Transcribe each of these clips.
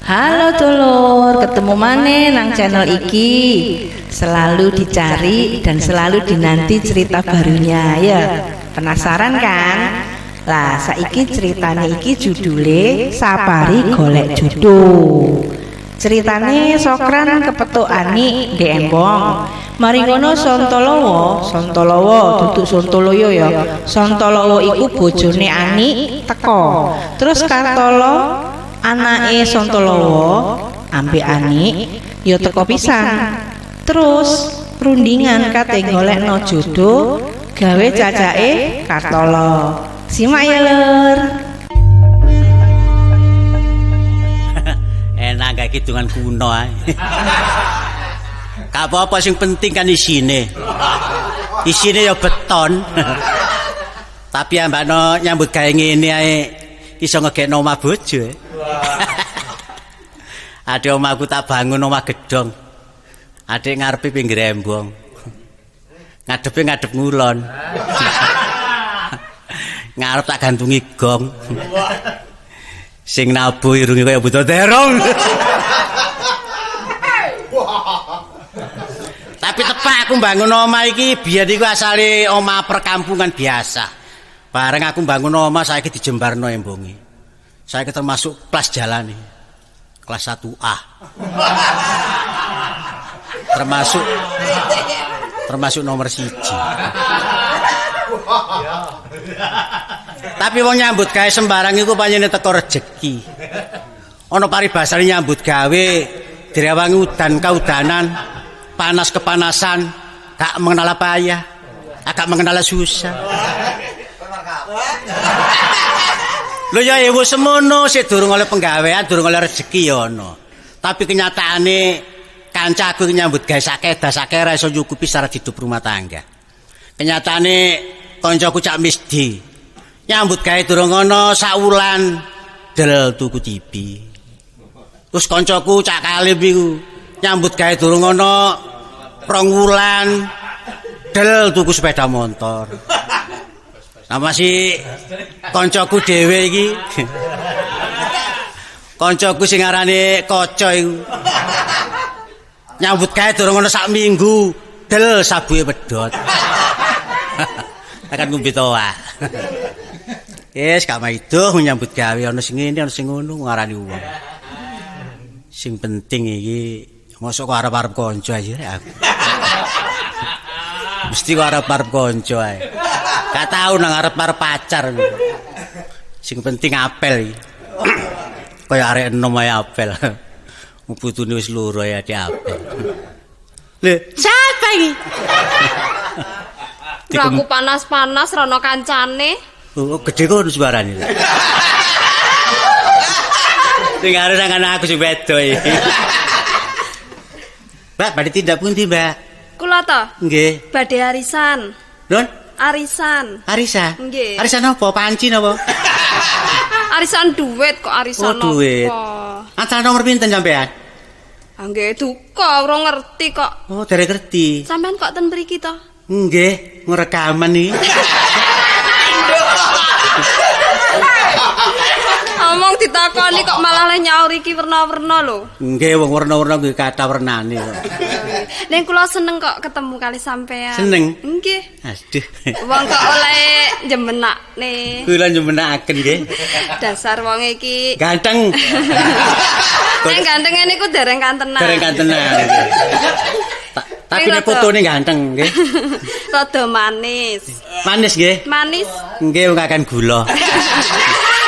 Halo dulur, ketemu maneh nang channel iki. Selalu dicari dan selalu dinanti cerita barunya ya. Penasaran kan? Lah saiki ceritane iki judule Sapari Golek Jodoh. Ceritane Sokran kepethuk Ani di Embong. Mari ngono Sontolowo duduk Sontoloyo ya. Sontolowo iku bojone Ani teko. Terus Kartolo anake Sontolowo ambek Ani ya teko pisan. Terus rundingan kate golekno jodoh gawe cacake Kartolo. Simak ya lur. Enak kayak hitungan kuno ae. Gak apa-apa sing penting kan isine. Isine ya beton. Tapi ambakno nyambut gawe ngene ae iso ngegekno omah bojo. Ade omahku tak bangun omah gedhong. Adik ngarepe pinggir embong. Ngadepe ngadep ngulon. Ngarep tak gantungi gong. Sing nabuh irunge kaya buta terong. Tapi tepak aku bangun omah iki biyen iku asale omah perkampungan biasa. Bareng aku bangun omah saiki dijembarno embonge. Saiki termasuk kelas jalan nih. Kelas 1A. termasuk nomor 1. Tapi wong nyambut gawe sembarang iku pancene teko rejeki. Ana paribasane nyambut gawe direwangi udan kaudanan, panas kepanasan, gak mengenal payah, gak mengenal susah. Lho ya wis semono sik durung oleh penggawean, durung oleh rejeki ya ana. Tapi kenyataane kancaku nyambut gawe sakedah ra iso nyukupi syarat hidup rumah tangga. Kenyataane kancaku cak misdi nyambut gawe durung ana saulan del tuku TV. Terus kancaku cak kalim iku nyambut gawe durung ana 2 wulan del tuku sepeda motor. Nah masih kancaku dhewe iki. Kancaku sing arane Kaca iku. Nyambut gawe durung ana sak minggu del sabuhe pedhot. Akan ngombe toa. Yes, gak maido nyambut gawe ana sing ngene ana sing ngono ngarani wong. Sing penting iki mosok kok arep-arep kanca ae aku. Mesti kok arep-arep kanca ae. Gak tau nang arep-arep pacar. Sing penting apel iki. Kaya arek enom ae apel. Putune wis loro ya di apel. Lho, sapa iki? Aku panas-panas rono kancane. Oh, gede kok suarane. Sing arep nang aku sing wedo iki. Mbak, badhe tindak pundi, Mbak? Kula to? Nggih. Badhe arisan. Lon? Arisan. Arisan? Nggih. Arisan apa? Panci napa? Arisan duit kok arisan apa? Oh, duit. Acara nomor pinten sampean? Ah nggih duka, ora ngerti kok. Oh, derek ngerti. Sampean kok ten mriki to? Nggih, ngrekaman iki. Omong ditakoni kok malah le nyaur iki werna-werna lho. Nggih, wong werna-werna kuwi kathah wernane kok. Ning kula seneng kok ketemu kali sampean. Seneng? Nggih. Aduh. Wong kok oleh jemenakne. Kula njemenakaken nggih. Dasar wong iki Ganteng. Nek gantenge niku dereng kantenan. Dereng kantenan. Tapi nek fotone ganteng nggih. Rada manis. Manis nggih? Manis. Nggih, wong akan gula.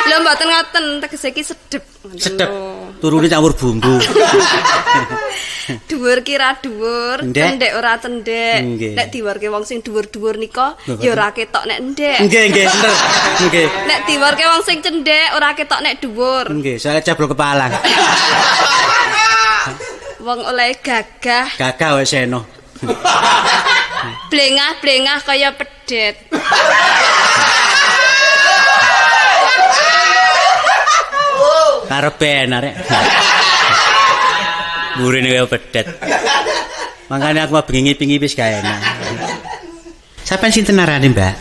Lho mboten ngoten, tegese iki sedep. Sedep. Turune campur bumbu. Dhuwur kira dhuwur, cendhek ora cendhek. Nek diwarke wong sing dhuwur-dhuwur nika ya ora ketok nek ndhek. Nggih, nggih, bener. Nggih. Nek diwarke wong sing cendhek ora ketok nek dhuwur. Nggih, saya ceblok kepalang. Wong oleh gagah. Gagah wae seno. Blengah-blengah kaya pedet. Karepen arek. Burine kaya pedet. Makanya aku bengi-bengi wis gak enak. Sampeyan sinten arane, Mbak?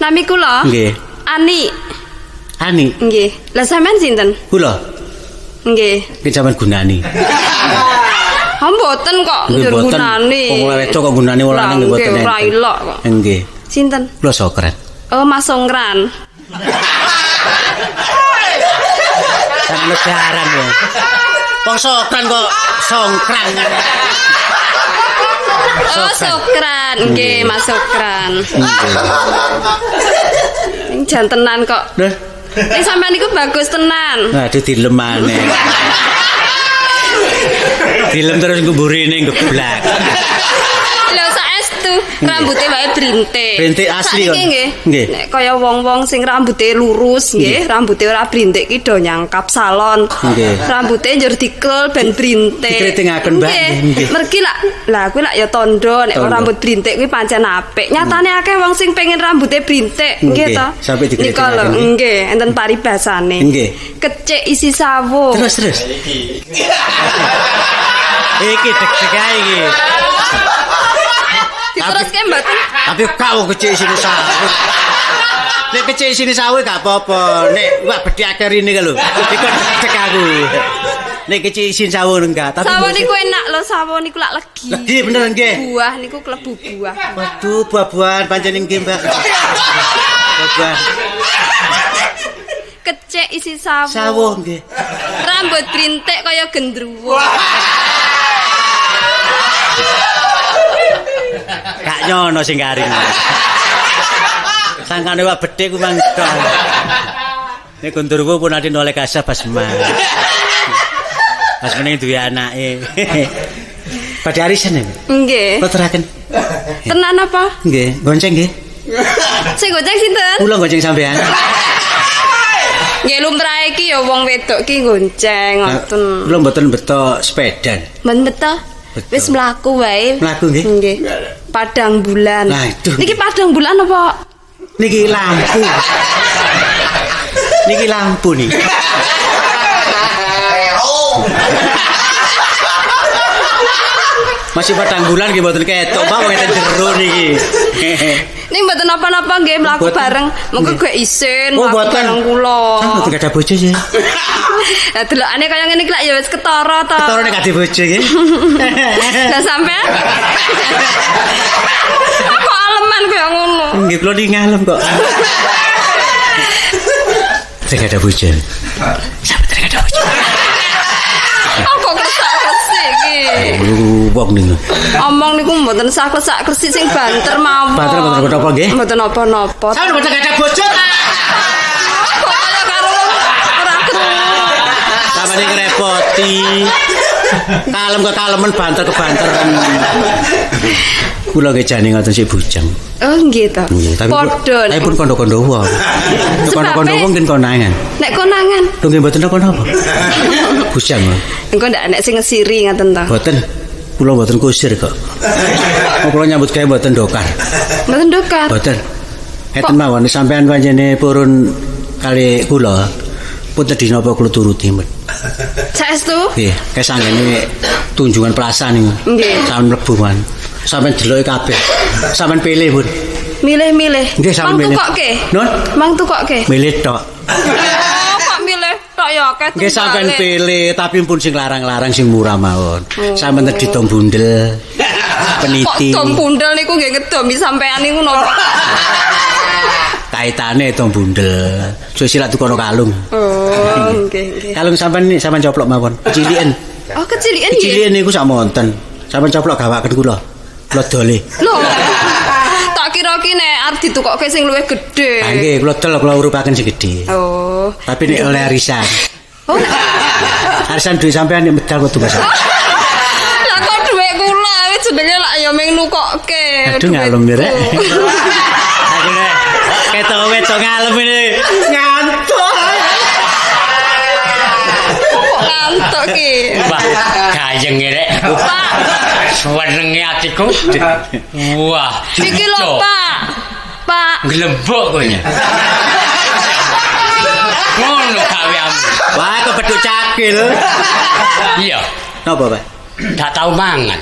Nami kula? Nggih. Ani. Ani. Nggih. Lah sampean sinten? Kula. Nggih. Ki sampean gunani. Mboten kok njur gunani. Wong wedok kok gunani wong lanang mboten. Ora ilok kok. Nggih. Sinten? Kula Sokran. Oh, Mas Songkran. Sang lebaran ya. Wong Sokran kok Songkran. Oh, Sokran. Nggih, Mas Sokran. Ning jantenan kok. Lho, ning sampean niku bagus tenan. aduh dilem maneh. Dilem terus ngumburine geblak. Lho saestu rambuté wae brintik. Brintik asli kok. Nggih. Nek kaya wong-wong sing rambuté lurus nggih, rambuté ora brintik ki do nyangkap salon. Nggih. Rambuté njur dikel ben brintik. Dikritingaken, Mbak. Nggih. Mergi lah kuwi lak ya tondo nek rambut brintik kuwi pancen apik. Nyatane akeh wong sing pengen rambuté brintik, nggih to. Sampai dikritingaken. Nggih, enten paribasane. Nggih. Kecik isi sawo. Terus. Iki deg-deg ae iki. Diteruske mboten? Tapi kau kecil sini sawi. Nek kecil sini sawi gak apa-apa. Nek wak bedhi akeh rene ka lho. Iku deg aku. Nek kecil sini sawi enggak, tapi sawo niku enak lho, sawo niku lak legi. Legi bener nggih. Buah niku klebu buah. Waduh, buah-buahan pancen nggih, Mbak. Buah. Kecik isi sawo. Sawo nggih. Rambut brintik kaya gendruwo. Gak nyono sing garing. Sangkane wak bedhe ku mangko. Nek Gundurwo pun ati noleh kasah Basma. Pas meneh duwe anake. Pada arisan ya? Nggih. Kula teraken. Tenan apa? Nggih, gonceng nggih. Sing goceng sinten? Kula gonceng sampean. Nggih lumrahe iki ya wong wedok ki gonceng ngoten. Kula mboten beto sepeda. Men beto? Wis mlaku wae. Mlaku nggih. Nggih. Padang bulan. Nah, itu. Niki padang bulan apa? Niki lampu. Niki lampu nih. Masih padang bulan nggih mboten ketok, Pak, wong enten jero niki. Ning mboten napa-napa nggih mlaku bareng, mengko gek isin mlaku bareng kula. Mboten ada bojo sih. Lah delokane kaya ngene iki lak ya wis ketara to. Ketara nek ade bojo nggih. Lah sampean? Kok aleman kaya ngono? Nggih kula niki ngalem kok. Nek ada bojo. Sampe nek ada bojo. Kok klesak-klesik iki? Wong niku. Omong niku mboten sah klesak-klesik sing banter mawon. Banter mboten apa nggih? Mboten apa-napa. Sampe mboten ada bojo ta? Kok kaya karo ora krungu. Sampe ngrepoti. Kalem kok kalemen banter kebanteran. Kula nggih jane ngoten sik bujang. Oh nggih to. Padha. Tapi pun kondo-kondo wae. Kondo-kondo wong kin konangan. Nek konangan. Lho nggih mboten napa-napa. Bujang. Engko ndak nek sing ngesiri ngaten to. Mboten. Kula mboten kusir kok. Kula nyambut gawe mboten dokar. Mboten dokar. Mboten. Eten mawon sampean pancene purun kali kula. Pun tedhi napa kula turuti men. Saestu? Nggih, kesanggene tunjungan plasan niku. Nggih. Sampun mlebu man. Sampeyan deloke kabeh. Sampeyan pilih pun. Milih-milih. Nggih sampeyan milih. Mang tukokke. Nun? Mang tukokke. Milih tok. Oh, kok milih tok ya akeh. Nggih sampeyan pilih tapi pun sing larang-larang sing murah mawon. Sampeyan tedhi tong bundel. Peniti. Kok dom bundel niku nggih ngedomi sampean niku napa? Kaitane tong bundel. Suwe-suwe lak tukono kalung. Oh, nggih. Kalung sampeyan coplok mawon. Keciliken. Oh, keciliken nggih. Keciliken niku sak monten. Sampeyan coplok gawaken kula. Kula dole. Lho. Tak kira ki nek arep ditukokke sing luwih gedhe. Ha nggih, kula dol kula urupaken sing gedhe. Oh. Tapi nek oleh arisan. Oh. Arisan duwe sampean nek medal kok tugas. Lah kok dhuwit kula wis jenenge lak ya ming nukokke. Aduh ngalem ya rek. Aduh rek. Ketok wetok ngalem ini. Ngantuk. Ngantuk ki. Wah, gayeng rek. Pak. Senenge atiku. Wah, Iki lho, Pak. Pak. Glembok kowe. Ngono gaweanmu. Wah, kok beduk cakil. Iya, Napa, Pak? gak tau mangan.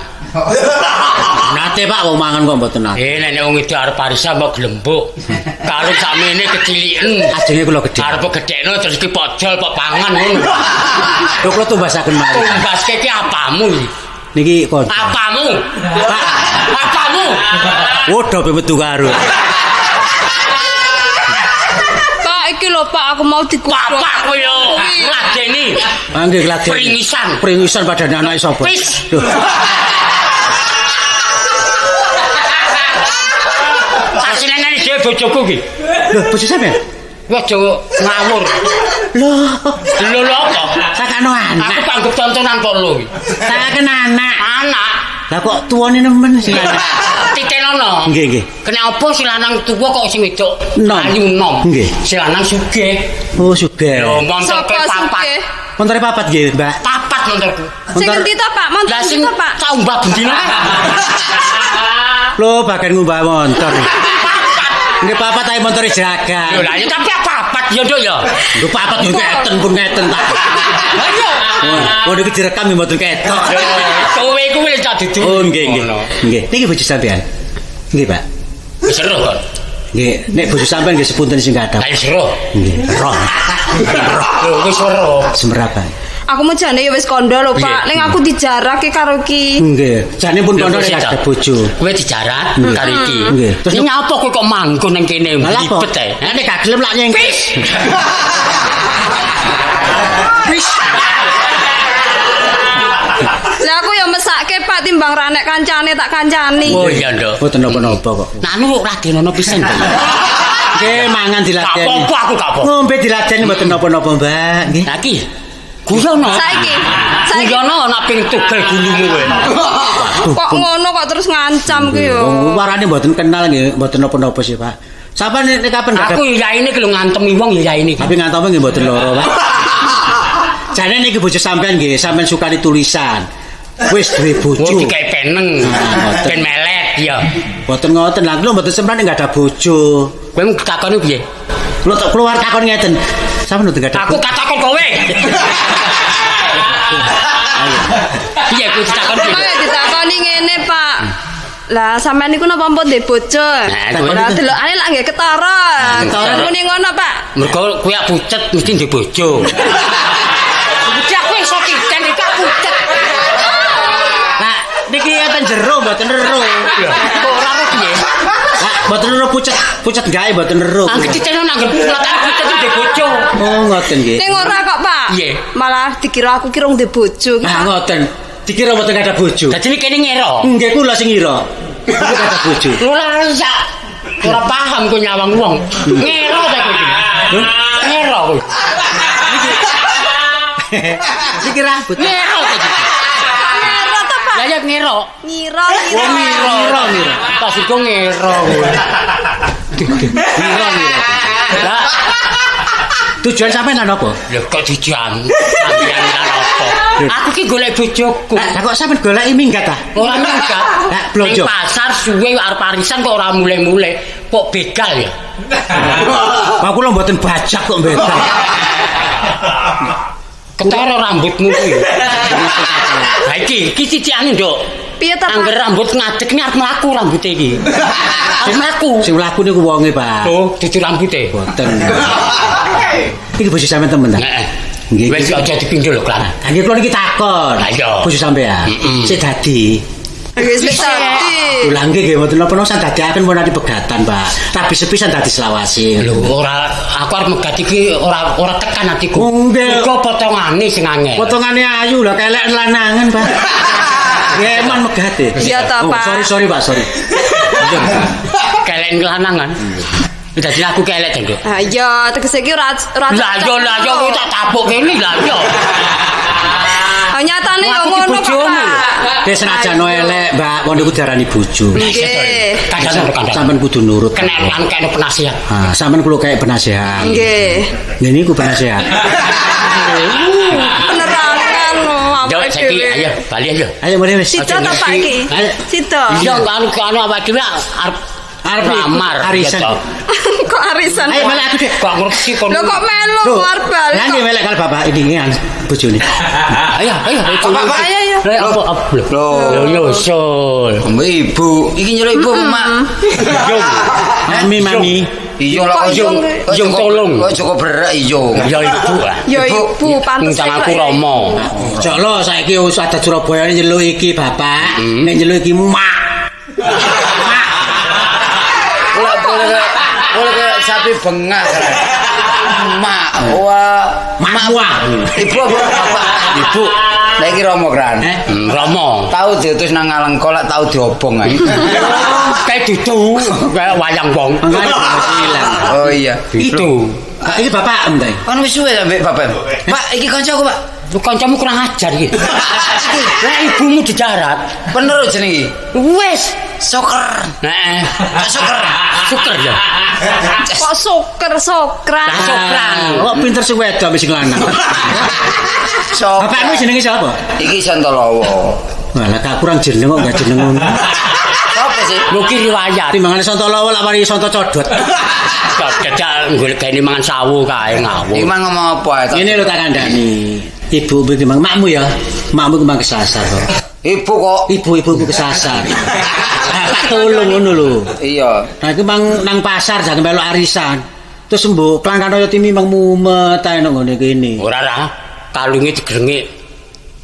Nate Pak wong mangan kok mboten nate. Nek wong itu arep parisan mbok glembuk. Kalau sakmene keciliken. Ajenge kula gedhe. Arep gedhekno terus ki pojol kok pangan ngono. Lho kula tumbasaken mari. Tumbaske ki apamu iki? Niki kok. Apamu? Apamu? Wodo pe metu karo. Pak iki lho Pak aku mau dikutuk. Bapak koyo ngladeni. Nggih gladeni. Pringisan. Pringisan padane anake sapa? Wis. Asinane dhewe bojoku ki. Lho, bojo sampean? Wah, Jawa ngawur. Lho apa? Sakano anak. Aku panggep tontonan kok lho. Sakaken anak. Anak. Lah kok tuwane nemen sing anak. Titenono. Nggih, nggih. Kena apa si lanang tuwa kok sing wedok Nom. ayu nom. Nggih. Si lanang sugih. Oh, sugih. Lho, montorke Sapa papat. sugih? Montore papat nggih, Mbak. Papat montorku. Sing ngendi to Pak? Montor Lah ngendi sing to Pak? tak umbah bendina. Lho, bagian ngumbah montor. Nggih papat ae montore jaga. Lho lah ya tapi papat ya nduk ya. Lho papat yo ngeten pun ngeten tak. Ayo. Oh, niki direkam yo mboten ketok. Kowe kuwi tak dudu. Oh, nggih, nggih. Nggih, niki bojo sampean. Nggih, Pak. Seru kok. Nggih, nek bojo sampean nggih sepunten sing kathah. Ayo seru. Nggih, roh. Lho wis seru. Semerapan. Aku mau jane ya wis kondo lho Pak. Ning aku dijarake karo ki. Nggih, jane pun kono nek ada bojo. Kowe dijarat karo iki. Nggih. Terus nyapa kowe kok manggon nang kene ribet ae. Nek gak gelem lak nyeng. Wis. Lah aku ya mesake Pak timbang ra nek kancane tak kancani. Oh iya nduk. Mboten napa-napa kok. Nah anu radenono pisan to. Nggih, mangan diladeni. Apa aku gak apa. Ngombe diladeni mboten napa-napa, Mbak. Nggih. Lah iki guyono. Saiki. Guyono ana ping tugel gulumu kowe. Kok ngono kok terus ngancam ki yo. Wong warane mboten kenal nggih, mboten napa-napa sih, Pak. Sampeyan nek kapan gak Aku ya ini ki lho ngantemi wong ya ini. tapi ngantome nggih mboten loro, Pak. Jane niki bojo sampean nggih, sampean sukani tulisan. Wis duwe bojo. Oh digawe peneng. Ben melet ya. Mboten ngoten, lha kula mboten semprane enggak ada bojo. Kowe takoni piye? Kula tak keluar takon ngeten. Sampeyan mboten enggak ada. Aku gak takon kowe. Piye kowe ditakoni piye? Pak ditakoni ngene Pak. Lah sampean niku napa mpun ndek bojo? Lah delokane lak nggih ketara. Ketara. Muni ngono Pak. Mergo kowe pucet mesti ndek bojo. Bocah kowe iso kiken iki pucet. Lah niki enten jero mboten ero. Kok ora ro piye? Lah mboten ero pucet gawe mboten ero. Aku diceno nang pucet pucet ndek bojo. Oh ngoten nggih. Ning ora kok Pak. Iya. Malah dikira aku kira ndek bojo. Ah ngoten. Dikira mboten ada bojo. Dadi kene ngero. Nggih kula sing ngira. Mboten ada bojo. Lu lah sak ora paham kowe nyawang wong. Ngero ta kowe iki. Ngero kowe. Iki rambut. Ngero ta iki. Ngiro to Pak. Lah ya ngero. Ngiro. Wong ngero. Pas iku ngero kowe. Ngiro. Lah Tujuan sampean lan apa? lho kok dijan. Sampeyan lan apa? Aku ki golek bojoku. Lah kok sampean goleki minggat ta? Ora minggat. Lah blonjo. Ning pasar suwe arep arisan kok ora mulai-mulai. Kok begal ya? Pak kula mboten bajak kok mbetal. Ketara rambutmu kuwi. Ha iki cicikane, Nduk. Piye ta Pak? Angger rambut ngadeg ini arep mlaku rambute iki. Arep mlaku. Sing mlaku niku wonge, Pak. Oh, dudu rambute. Boten. Iki bojo sampean temen ta? Heeh. Nggih. Wis aja dipinjul lho, Klan. Lah nggih kula niki takon. Lah iya. Bojo sampean. Sik dadi. Wis dadi. Ulah nggih nggih mboten napa-napa sang dadiaken pun ati pegatan, Pak. Tapi sepisan dadi selawasi. Lho, ora aku arep megat iki ora tekan atiku. Oh, nggih. Kok potongane sing angel. Potongane ayu lah kelek lanangan, Pak. Ya eman megate. Iya ta, Pak. Sorry, Pak, sorry. Kelek lanangan. Dadi aku kelek to, Nduk. Ha iya, tegese iki ora Lah yo kowe tak tapuk kene lah yo. Ha nyatane yo Aku ki ngono kok bojomu. Pak. Dia senajan elek, Mbak, wong niku diarani bojo. Nggih. Kandang. Sampeyan kudu nurut. Kenelan kene penasihat. Ah, sampeyan kulo kayak penasehat. Nggih. Nggih niku penasehat. Penerangan lho Yo awake saiki dhewe. ayo bali ayo. Ayo mulai wis. Sida ta Pak iki? Ayo. Sida. Iya anu awake dhewe arep Arep lamar arisan. gitu. Kok arisan? Ayo melek aku, Dek. Kok ngerti kon. Lho kok melu luar balik. Lah nggih melek karo bapak ini kan bojone. Ayo. Ayo ya. Lek apa lho nyusul. Ibu, iki nyuruh ibu Mak. Yung. Mami. Iya lah Yung tolong. Kok cukup berat iyo. Ya ibu lah. Ya ibu pantes. Undang aku Romo. Ojo lo saiki wis ada Surabaya nyeluk iki bapak, nek nyeluk iki mak. Boleh sapi bengak. Mak, wah, Mak. ibu apa bapak? Ibu. Lah iki Romo Kran. Romo. Tahu diutus nang Ngalengka lek tau diobong ae. Kayak dudu, kayak wayang wong. Oh iya. Itu. Iki bapak ndang. Kan wis suwe sampe bapak. Pak, iki kancaku, Pak. Lu kancamu kurang ajar iki. Lah ibumu di darat. Bener jenenge iki. Wes. Soker. Heeh. Suker ya. Kok sokran. Lah sokran. Kok pinter sing wedok wis lanang. Soker. Bapakmu jenenge sapa? Iki Santolowo. Malah gak kurang jeneng kok gak jeneng ngono. Sapa sih? Mugi riwayat. Timbangane Santolowo lak mari Santo Codot. Dadak golekane mangan sawu kae ngawur. Iki mang ngomong apa? Ini lho tak kandhani. Ibu iki mang makmu ya. Makmu kembang kesasar kok. Ibu kok. Ibu-ibuku kesasar. Tak tolong ngono lho. Iya. Nah iki mang nang pasar jangan melok arisan. Terus mbok kelangkan kaya timi mang mumet ae nang ngene kene. Ora ra. Kalunge digrengek.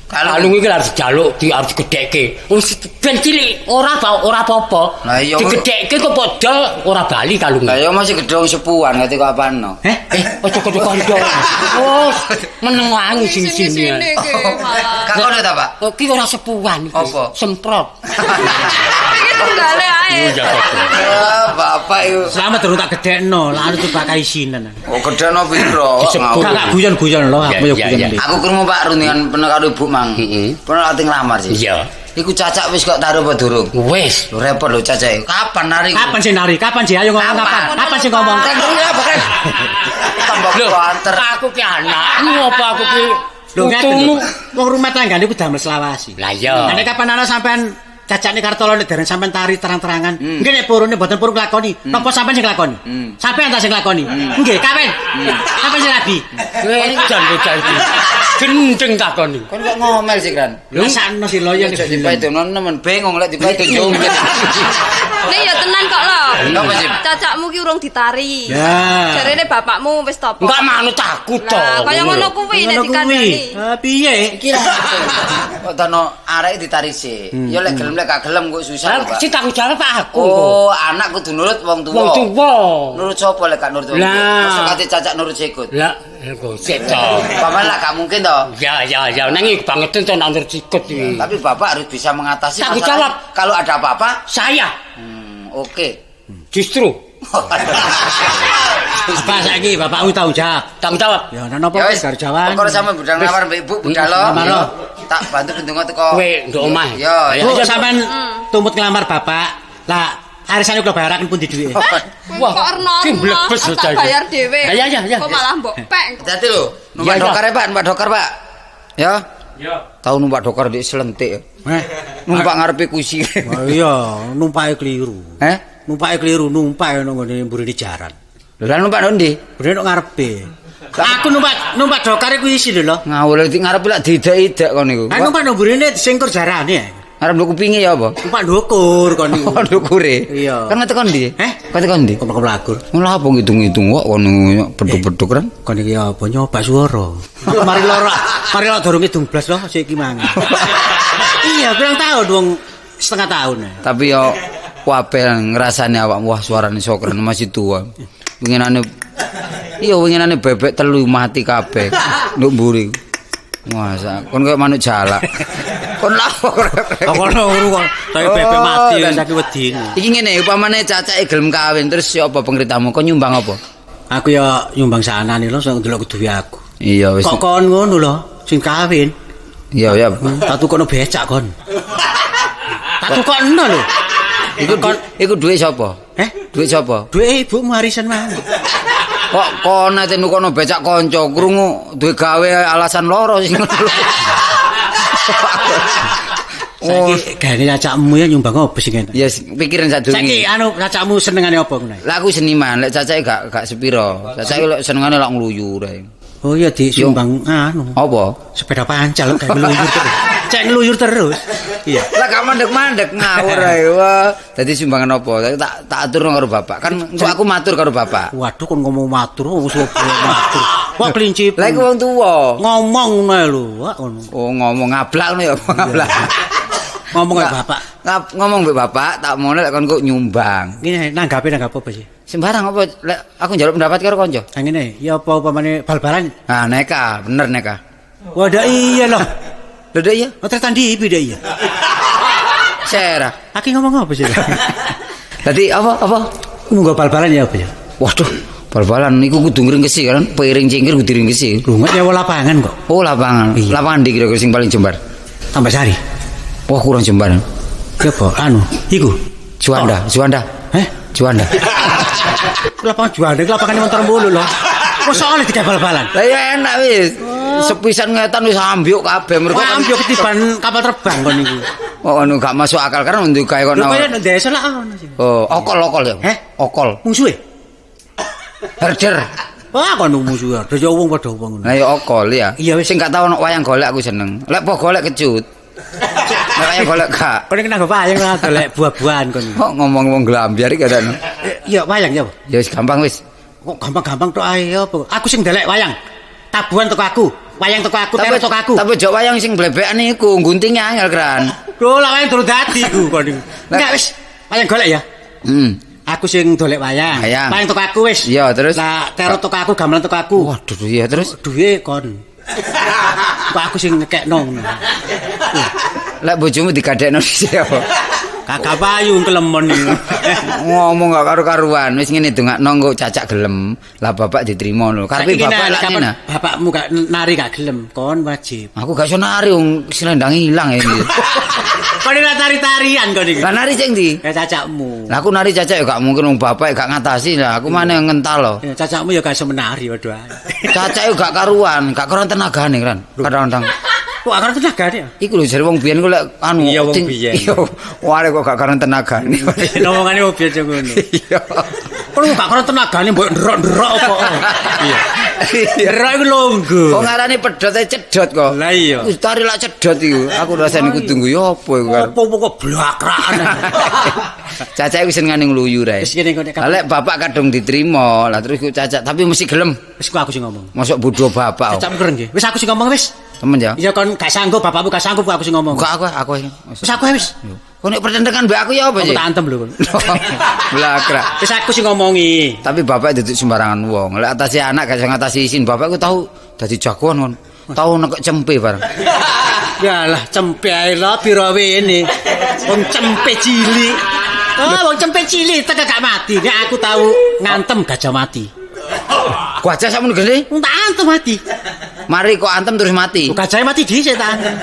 Kalung iki harus dijaluk, harus digedhekke. Wis ben cilik, ora apa-apa. Lah iya digedhekke kok padha ora bali kalunge. Lah ya masih gedhong sepuhan ngerti kok apano. Ojo kudu kanca. Oh, meneng wae sini-sini. Kak ono ta, Pak? Oh, ki ora sepuhan iki. Apa? Semprot. Iki tunggale ae. Bapak iku. Selamat durung tak gedhekno, lah itu pakai isinan. Oh, gedhekno piro? Kakak guyon-guyon lho, aku ya guyon. Aku krungu Pak rundingan penek karo Ibu Mang. Pernah ati nglamar sih. Iya. Iku Cacak wis kok taruh apa durung? Wis. Lho repot lho Cacak. Kapan nari? Kapan sih nari? Kapan sih? Ayo ngomong kapan? Kapan sih ngomong? Tambah kuanter. Aku ki anakmu apa aku ki Lho ngaten lho. Wong rumah tanggane ku damel selawasi. Lah iya. Nek kapan ana sampean Cacakne Kartolo nek dereng sampean tari terang-terangan. Nggih nek purune mboten purun nglakoni. Napa sampean sing nglakoni? Sampean ta sing nglakoni? Nggih, kawen. Sampean sing rabi. Jan iki. Gendeng takoni. Kon kok ngomel sih kan? Lah sakno si loyo nek Dipaitono nemen bingung lek dipaito joget. Nek ya tenan kok lho. Napa sih? Cacakmu ki urung ditari. Ya. Jarene bapakmu wis topo. Enggak manut aku to. Lah kaya ngono kuwi nek dikandani. Piye? Kira. Kok tano arek ditari sih. Ya lek gelem lek gak gelem kok susah lho, Pak. Si tanggung jawab aku. Oh, anak kudu nurut wong tuwa. Wong tuwa. Nurut sapa lek gak nurut wong tuwa? Masuk ati Cacak nurut sikut. Lah, kok seto. Paman lah gak mungkin toh. Ya, nang iki banget to nang nurut sikut iki. Tapi Bapak harus bisa mengatasi Tanggung masalah. jawab. Kalau ada apa-apa, Saya oke. justru Apa saiki bapakmu tau jawab? tanggung jawab. Ya ana napa wis gar jawan. Pokoke sama budang lamar mbek Ibu budalo. Lamar. Tak bantu bendungo teko. Kowe ndok omah. Yo, Bu sampean tumput ngelamar bapak. Lah arisane kula bayaraken pundi duwike? Wah, kok erno. Ki mlebes lho, tak bayar dhewe. Ya. Kok malah mbok pek. Hati lho. Numpak Ya, dokar ya, Pak, numpak dokar, Pak. Ya. Ya. Tahu numpak dokar di selentik. Numpak ngarepe kursi. Oh iya, numpake kliru. Numpake kliru, numpak nang ngene mburine jaran. Lha lan numpak ndi? Mburine nang ngarepe. Aku numpak dokare kuwi isi lho. Ngawul iki ngarepe lak didak-idak kon niku. Kan numpak nang mburine disingkur jarane. Ngarep nduk kupinge ya apa? Numpak ndukur kon niku. Oh, ndukure. Iya. Kan tekan ndi? Kan tekan ndi? Kok mlagur. Ngono apa ngitung-ngitung kok kono beduk-beduk kan? Kon iki apa nyoba swara. Mari loro durung ngidung blas lho sik iki mangan. Iya, pirang tahun wong setengah tahun. Tapi yo wape ngrasane awakmu wah suarane Sokren masih tua. Winginane winginane bebek telu mati kabeh. Nduk mburi. Masa kon kaya manuk jalak. Kon lapo Kono uru kok tapi bebek mati saiki wedine. Iki ngene upamane cacake gelem kawin terus apa pengritamu kok nyumbang apa? Aku ya nyumbang sanane lho sok ndelok duwe aku. Iya wis. Kok kon ngono lho sing kawin. Iya ya. Tak tukono becak kon. Tak tukono lho. Iku duit sapa? Duit sapa? Duit ibumu arisan mang. Kok kon ate nukono becak kanca krungu duwe gawe alasan loro sing ngono. Saiki gane cacakmu ya nyumbang apa sing enak? Ya pikiran sadurunge. Saiki cacakmu senengane apa ngono? Lah aku seniman, lek cacake gak sepiro. Cacake lek senengane lak ngluyu. Oh iya disumbang Apa? sepeda pancal kayak meluyur terus. Cek ngluyur terus. Iya. Lah gak mandek-mandek ngawur ae. Wah, dadi sumbangan apa? Tak aturno karo bapak. Kan kok aku matur karo bapak. Waduh kon ngomong matur, wis matur. Wah kelinci. Lah iku wong tuwa. Ngomong ngono lho, wak ngono. Oh, ngomong ngablak ngono ya, ngablak. Ngomong karo bapak. Ngomong mbek bapak, tak mono lek kon kok nyumbang. Ngene nanggape apa sih? Sembarang apa lek aku njaluk pendapat karo kanca. Ha ngene, ya apa upamane bal-balan? Ah, neka, bener neka. Wadah iya loh. Lho dak iya. Oh tertandi dak iya. Sera. Aki ngomong apa sih? Dadi apa? Munggo bal-balan ya apa ya? Waduh, bal-balan niku kudu ngringkesi kan, piring cingkir kudu ngringkesi. Lho nggak nyewa lapangan kok. Oh, lapangan. Iya. Lapangan di kira-kira sing paling jembar. Tambah Sari. Wah, kurang jembar. Ya apa? Iku. Juanda. Juanda. Lapangan Juanda, lapangan motor mulu loh. Kok soalnya tiga bal-balan? Lah ya enak wis. Sepisan ngetan wis ambyuk kabeh mergo Wah, ambyuk ketiban kapal terbang kon niku. Oh, anu gak masuk akal kan nduk kae kono. Lho kaya ndek desa lah ono sih. Oh, okol ya. Okol. Musuhe. Herder. Wah, kon musuhe. Dadi wong padha wong ngono. Lah ya okol ya. Iya wis sing gak tau ono wayang golek aku seneng. Lek po golek kecut. Lek wayang golek gak. Kon iki nang wayang ora golek buah-buahan kon. Kok ngomong wong glambyar iki kadang. Iya, wayang ya. Ya wis gampang wis. Kok gampang-gampang tok ae apa? Aku sing ndelek wayang. Tabuhan teko aku. Wayang teko aku, terus teko aku. Tapi jok wayang sing blebekan iku guntinge angel kran. Lho, lak wayang durung dadi ku kon niku. Enggak wis, wayang golek ya. Aku sing dolek wayang. Wayang teko aku wis. Iya, terus. Lah, terot teko aku, gamelan teko aku. Waduh, iya terus. Duwe kon. Kok aku sing ngekekno. Lek bojomu digadekno dhisik apa? Kakak payu kelemon iki. Ngomong gak karu-karuan, wis ngene dongakno engko cacak gelem. Lah bapak diterima lho. Karepe bapak lak ngene. Bapakmu gak nari gak gelem, kon wajib. Aku gak iso nari wong selendang ilang iki. Kon ora tari-tarian kon iki. Lah nari cek ndi? Kayak cacakmu. Lah aku nari cacak ya gak mungkin wong bapak gak ngatasi lah. Aku maneh ngental lho. Ya cacakmu ya gak iso menari waduh. Cacak gak karuan, gak kurang tenagane kan. Kadang-kadang. Kok gak karena tenagane ya? Iku lho jare wong biyen ku lek anu. Iya wong biyen. Iya. Ware kok gak karena tenagane. Ngomongane wong biyen ngono. Iya. Kok gak karena tenagane mbok ndrok-ndrok apa. Iya. Ndrok iku longgo. Kok ngarani pedote cedot kok. Lah iya. Wis tari lak cedot iku. Aku rasane kudu nggo apa iku kan. Apa kok blakrakan. Cacak wis senengane ngluyu ae. Wis kene kok nek. Lah lek bapak kadung diterima, lah terus ku cacak tapi mesti gelem. Wis aku sing ngomong. Masuk bodho bapak. Cacakmu keren nggih. Wis aku sing ngomong wis. Temen ya. Iya kon gak sanggup, bapakmu gak sanggup aku sing ngomong. Kok aku. Wis aku wis. Kok nek pertentangan mbak aku ya apa Aku sih? tak antem lho kon. Blakrak. Wis aku sing ngomongi. Tapi bapak duduk sembarangan wong. Lek atasi anak gak iso ngatasi isin, bapak ku tahu dadi jagoan kon. Tahu nekek cempe bareng. Yalah cempe ae lho pira wene. Wong cempe cilik. Oh, wong cempe cilik teka gak mati. Nek aku tahu ngantem gajah mati. Gajah sakmono gede? Wong tak antem mati. Mari kok antem terus mati. Gajah mati dhisik tak antem.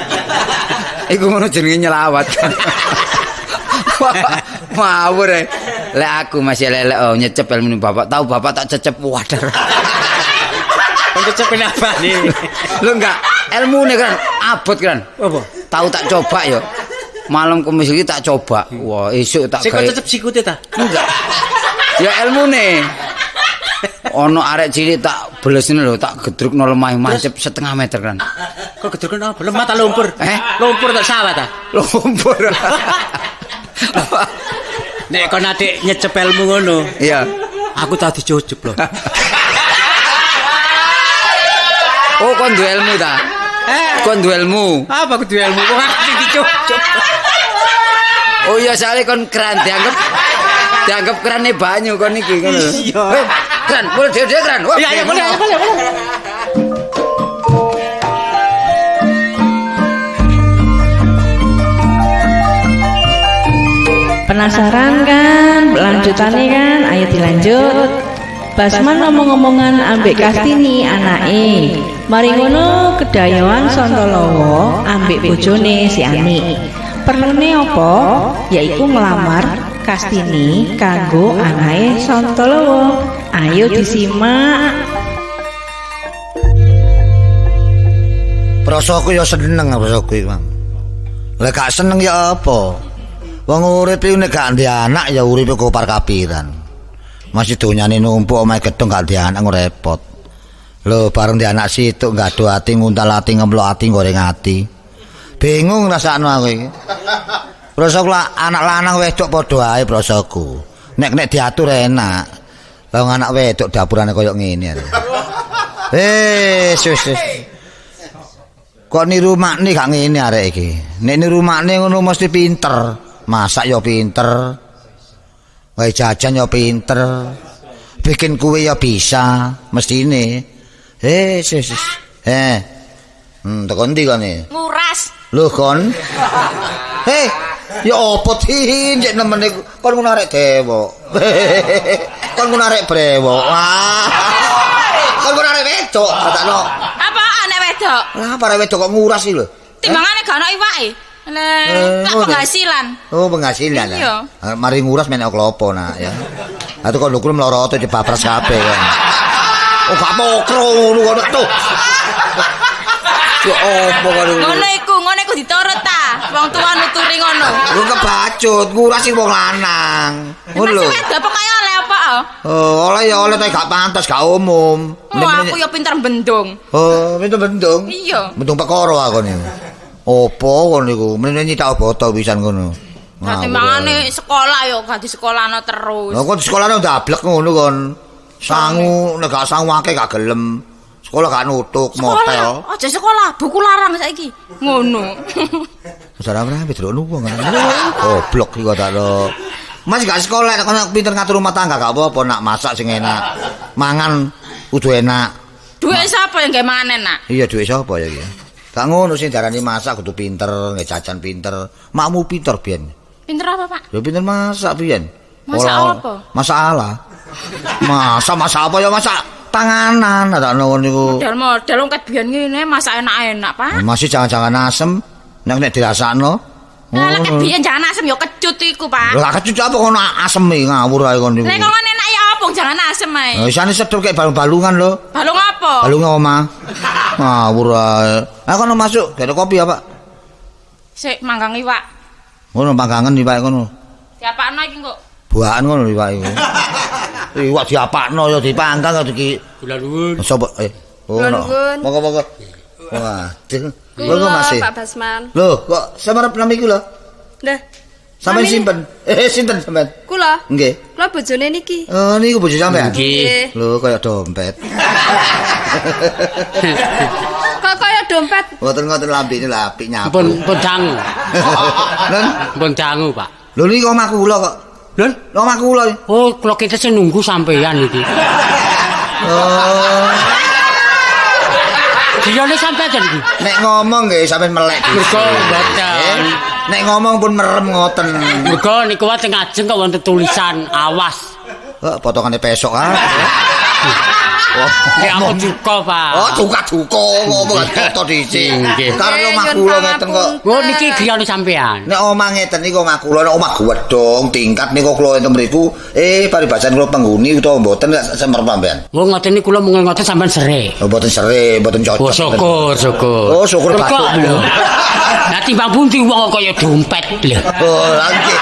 Iku ngono jenenge nyelawat. Ngawur ae. Lek aku masih lelek nyecep ilmu bapak, tahu bapak tak cecep wader. Kon cecep kenapa nih? Lho enggak, ilmune kan abot kan. Apa? Tahu tak coba ya. Malam kemis iki tak coba. Wah, esuk tak Sing gawe. kok cecep sikute ta? Enggak. Ya ilmune. Ono arek cilik tak belesne lho, tak gedrukno lemah mancep setengah meter kan. Kok gedrukno apa? Lemah ta lumpur? Lumpur tak sawah ta? Lumpur. Nek kon adik nyecep ilmu ngono. Iya. Aku tau dicucup lho. Oh, kon duwe ilmu ta? Kon duwe ilmu. Apa aku duwe ilmu? Kok aku sing dicucup? Oh iya, soalnya kon keran dianggap kerane banyu kon iki ngono. Iya. Keran, boleh dhewe keran. Wah, Iya, boleh. Penasaran kan? Lanjutannya kan? Ayo dilanjut. Basman ngomong-ngomongan ambek Kartini anake. Mari ngono kedayoan Sontolowo ambek bojone si Ani. Perlune apa? Yaiku ngelamar Kastini kanggo anake Sontolowo. Ayo disimak. Prasaku ya seneng prasaku iki, Mang. Lek gak seneng ya apa? Wong urip iki nek gak ndek anak ya uripe kopar kapiran. Masih donyane numpuk omahe gedung gak ndek anak repot. Lho bareng ndek anak situk gado ati nguntal ati ngemplok ati goreng ati. Bingung rasakno aku iki. Prosoku anak lanang wedok padha ae prosoku. Nek diatur enak. Lah anak wedok dapurane koyo ngene. Sus. Kok niru makne gak ngene arek iki. Nek niru makne ngono mesti pinter. Masak ya pinter. Wae jajan ya pinter. Bikin kue ya bisa, mestine. Sus. Tekan ndi kene? Nguras. Lho kon. Ya opo tinjek nemene kon ngono arek dewok. Kon ngono arek brewok. Wah. Kon ngono arek wedok, katakno. Apaan nek wedok? Lah para wedok kok nguras iki lho. Timbangane gak ono iwake. Lah penghasilan. Oh, penghasilan lah. Iya. Mari nguras menek klopo nak ya. Atuh kok lukur mloroto jebabras kabeh kan. Oh, gak pokro ngono kok tuh. Ya opo kok ngono iku diturut ta. Wong tuwa nuturi ngono. Lu kebacut, nguras sing wong lanang. Ngono lho. Wis wedok kaya oleh apa? Oh, oleh ya oleh tapi gak pantas, gak umum. Aku ya pinter bendung. Oh, pinter bendung. Iya. Bendung perkara aku niku. Opo ngono niku? Menene nyitak botol pisan ngono. Dadi mangane sekolah yo ganti sekolahno terus. Lah kok sekolahno ndablek ngono kon. Sangu nek gak sangu akeh gak gelem. Sekolah gak nutuk motel. Aja sekolah, buku larang saiki. Ngono. Saudara berapa delok wong kan. Goblok iki kok tak lo. Mas gak sekolah nek kono pinter ngatur rumah tangga gak apa-apa nak masak sing enak. Mangan kudu enak. Duit sapa yang gawe mangan enak? Iya duit sapa ya iki. Gak ngono sing darani masak kudu pinter, nggih jajan pinter. Makmu pinter biyen. Pinter apa, Pak? Ya pinter masak biyen. Masak apa? Masak ala. Masak apa ya masak panganan tak ngono niku. Model wong ket biyen ngene masak enak-enak, Pak. Masih jangan-jangan asem nek dirasakno. Lah ket biyen jangan asem ya kecut iku, Pak. Lah kecut apa kono asem ngawur ae kon niku. Nek kon enak ya apa jangan asem ae. Lah isane sedep kayak balung-balungan lho. Balung apa? Balung omah. Ngawur ae. Ah kono masuk, gak ada kopi apa? Sik manggang iwak. Ngono panggangan iwak kono. Diapakno iki kok. Buahan ngono iwak iku. Iwak diapakno ya dipanggang ya iki. Kula nuwun. Sopo ngono. Monggo-monggo. Waduh. Monggo Mas. Pak Basman. Loh, kok samarep nami iku lho? Nggih. Sampeyan simpen. Sinten sampeyan? Kula. Nggih. Kula bojone niki. Oh, niku bojo sampeyan. Nggih. Lho, kaya dompet. Kok kaya dompet? Ngoten-ngoten lambene lah apik nyapu. Pun dangu. Lho, Pun dangu, Pak. lho niki omahku kula kok. Lho, Omahku kula. oh, kula kita sing nunggu sampeyan iki. Oh. Diyane sampeyan iki. Nek ngomong nggih sampean melek. Mergo mboten. Nek ngomong pun merem ngoten. Mergo niku wae teng ajeng kok wonten tulisan awas. Kok potongane pesok ah. Nek aku duka, Pak. Oh, duka-duka ngomong foto dhisik. Nggih. Karo omah kula ngeten kok. Oh, niki griyane sampeyan. Nek omah ngeten niku omah kula, nek omah gedhong tingkat niku kula enten mriku paribasan kula penghuni utawa mboten semer sampean. Oh, ngoten niku kula mung ngoten sampean sere. Oh, mboten sere, mboten cocok. Oh, syukur. Oh, syukur batuk lho. Lah timbang pundi wong kaya dompet lho. Oh, nggih.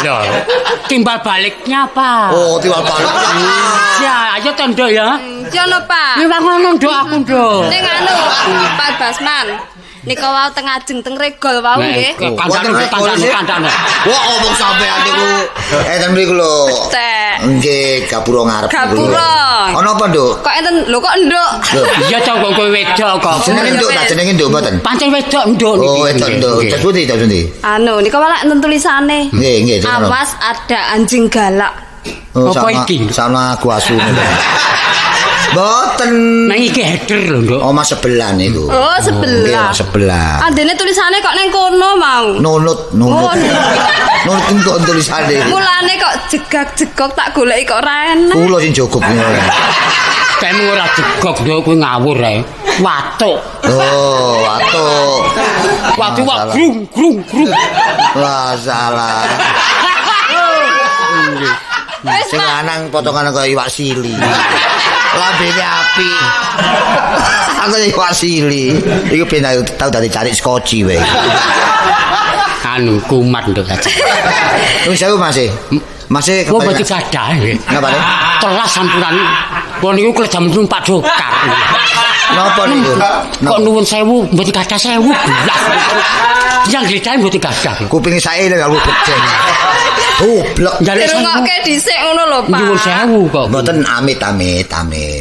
Loh, timbal baliknya apa? Oh, timbal balik. Ya, ayo tondo ya. Jono, Pak. Ya ngono nduk aku nduk. Ning anu, Pak Basman. Nika wau teng ajeng teng regol wau nggih. Kandhane. Wah, omong sampean niku. Enten mriku lho. Tek. Nggih, gapura ngarep. Gapura. Ana apa, Nduk? Kok enten lho kok nduk. Iya to kok kowe wedok kok. Jenenge Nduk, tak jenenge Nduk mboten. Pancen wedok nduk niki. Oh, wedok Nduk. Terus pundi? Anu, nika malah enten tulisane. Nggih, Awas ada anjing galak. Oh, Apa iki? Sama aku asu. Mboten. Nang iki header lho, Nduk. Omah sebelah niku. Oh, Nggih, omah sebelah. sebelah. Andene tulisane kok neng kono mau. Nunut. Oh, Nunut kok tulisane. mulane kok jegak-jegok tak goleki kok ora enak. Kula sing jogok ngono. Kamu ora jegok nduk kowe ngawur ae. Watuk. Oh, watuk. Watuk wak grung. Wah, salah. Sing lanang potongan kaya iwak sili. Lambene api. Aku iwak sili. Iku ben tau dadi cari skoci wae. Anu kumat nduk aja. Wis aku Mas. Mas Kok mboten gadah nggih. Napa? Telas sampuran. Wong niku kledam numpak dokar. Napa niku? Kok nuwun sewu mboten kathah sewu belas. Yang gletahe mboten kathah. Kupinge sae lho karo beceng. Goblok. Dirungokke dhisik ngono lho, Pak. Nyuwun sewu kok. Mboten amit.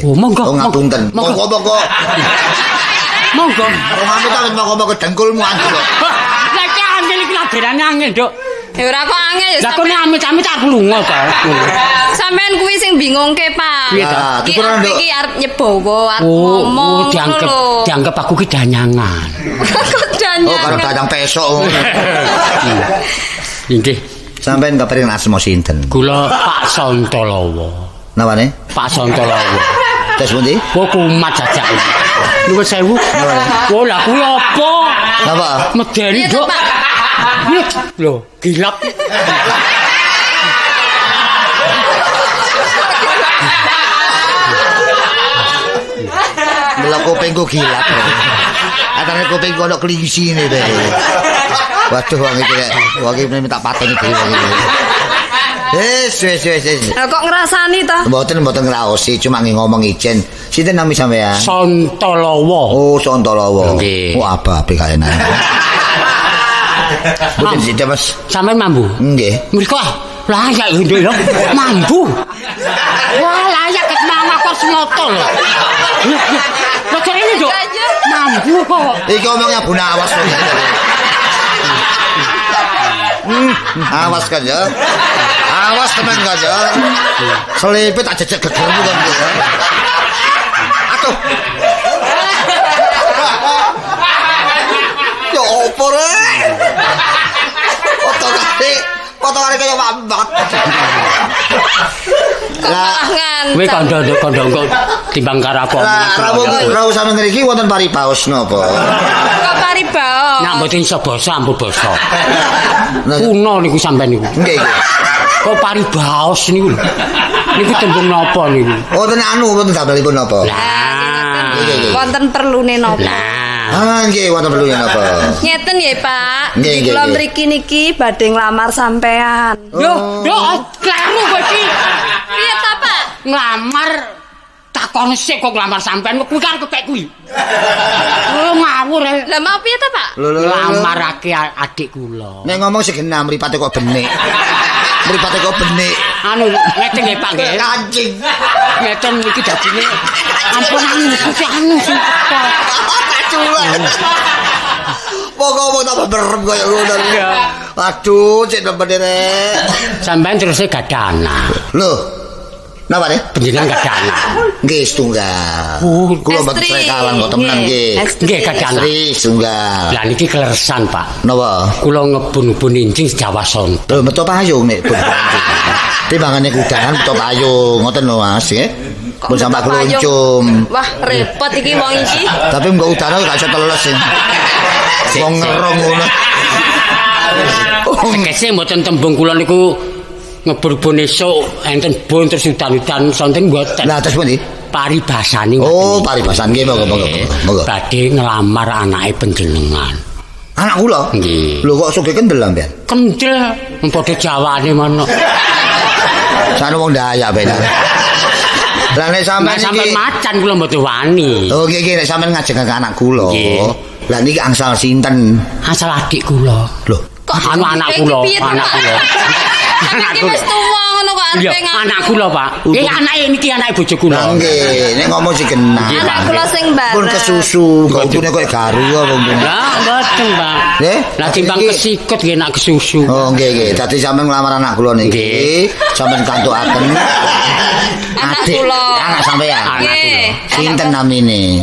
Oh, monggo. Ngapunten. Monggo. Monggo. Amit monggo dengkulmu anjir. Lah iki angel iki lagerane angel, Dok. Ya ora kok angel ya. Lah kok nek amit-amit aku lunga to. Sampeyan kuwi sing bingungke, Pak. Piye to? Iki arep nyebowo, arep ngomong dianggap aku ki danyangan. Oh, karo danyang pesok. Nggih. Sampeyan kepiring asma sinten? Kula Pak Santalawa. Napane? Pak Santalawa. Tes pundi? Kok kumat jajak. Nuwun sewu. Oh, lah kuwi apa? Napa? Medeni, Dok. Lho, gilap. Mula kupingku gilap. Atane kupingku ono klingsine deh. Waduh wong iki minta pateni dhewe wong iki. Wis. Lah kok ngrasani to? Mboten ngraosi, cuma ngomong ijen. Sinten nami sampean? Santalawa. Oh, Santalawa. Nggih. Oh, apa-apa kaenan. Mboten sinten, Mas. Sampeyan mambu? Nggih. Mriko layak lho, mambu. Wah, layak ket mama kok semoto lho. Bocor ini, Dok. Mambu kok. Iki omongnya Bu Nawas. Awas kan ya. Awas teman kan ya. Selipit tak jejak gegermu kan ya. Aduh. Ya opo rek. Potongane kaya wambat. Lah Kuwi kondo kok timbang karo aku. Lah usah ngriki wonten paribaos napa? Kok paribaos? Nak mboten iso basa ampun basa. Kuno niku sampean niku. Nggih. Kok paribaos niku lho. Niku tembung napa niku? Wonten wonten damelipun napa? Lah. Wonten perlune napa? Ah nggih wonten perlune napa? Ngeten nggih, Pak. Nggih, Kula mriki niki badhe nglamar sampean. Yo, kleru kowe iki. Piye ta, Pak? Nglamar takon sik kok nglamar sampean kuwi kan kepek kuwi. Oh ngawur. Lah mau piye ta, Pak? Nglamarake adik kula. Nek ngomong segenah mripate kok benik. Mripate kok benik. Anu ngeten nggih Pak nggih. Kancing. Ngeten iki dadine ampun anu sing Kaculan. Pokok tambah berem kaya ngono. Aduh, cek nembe rek. Sampeyan terus gak ada anak. Lho. Napa ne? Panjenengan gak ada anak. Nggih setunggal. Kula mboten srekalan kok temenan nggih. Nggih gak ada anak. Setunggal. Lah niki kleresan, Pak. Napa? Kula ngebun-ubun incing Jawa Son. Lho metu payung nek pun. Timbangane kudangan metu payung ngoten lho Mas nggih. Pun sampak kluncum. Wah, repot iki wong iki. Tapi mbok udane gak iso teles sih. Wong ngerong ngono. Tegese mboten tembung kula niku ngebur-bun esuk enten bon terus udan-udan sonten mboten. Lah terus pundi? Paribasane. Oh, paribasan nggih monggo. Badhe nglamar anake panjenengan. Anak kula? Nggih. Lho kok sugih kendel sampean? Kendel padha Jawane mono. Sane wong Dayak ben. Lah nek sampean sampean macan kula mboten wani. Oh, nggih nek sampean ngajeng ke anak kula. Nggih. Lah niki angsal sinten? Asal adik kula. Lho, anu anak kula. Anak iki wis tuwa ngono kok arepe Iya, anak kula, Pak. Anake niki anake bojo kula. Nggih, nek ngomong sing genah. Anak kula sing bareng. Pun kesusu, kok utune kok garu apa mungkin. Lah, mboten, Pak. Nggih? Lah timbang kesikut nggih nak kesusu. Oh, nggih. Dadi sampean nglamar anak kula niki. Sampean kantukaken adik anak sampean. Nggih. Sinten namine?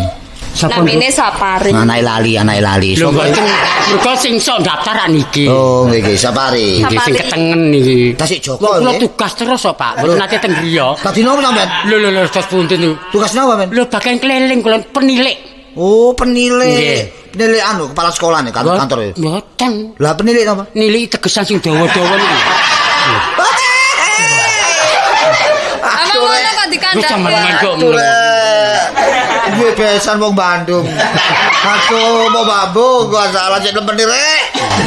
Namine Sapari. Anake lali. Lho mboten. Mergo sing sok daftar niki. Oh, nggih, Sapari. Nggih sing ketengen niki. Tasik Joko Kula nggih. tugas terus kok, Pak. Mboten nate ten griya. Tadi nopo sampean? Lho terus punten niku. Tugas napa, Men? Lho bagian keliling kula penilik. Oh, penilik. Nggih. Penilik anu kepala sekolah nih kantor ya. Mboten. Lah penilik napa? Nilai tegesan sing dawa-dawa niku. Apa ngono kok Lu sampean dikandhani? kok. duwe besan wong Bandung. Aku mau babuk gua salah cek nemen rek.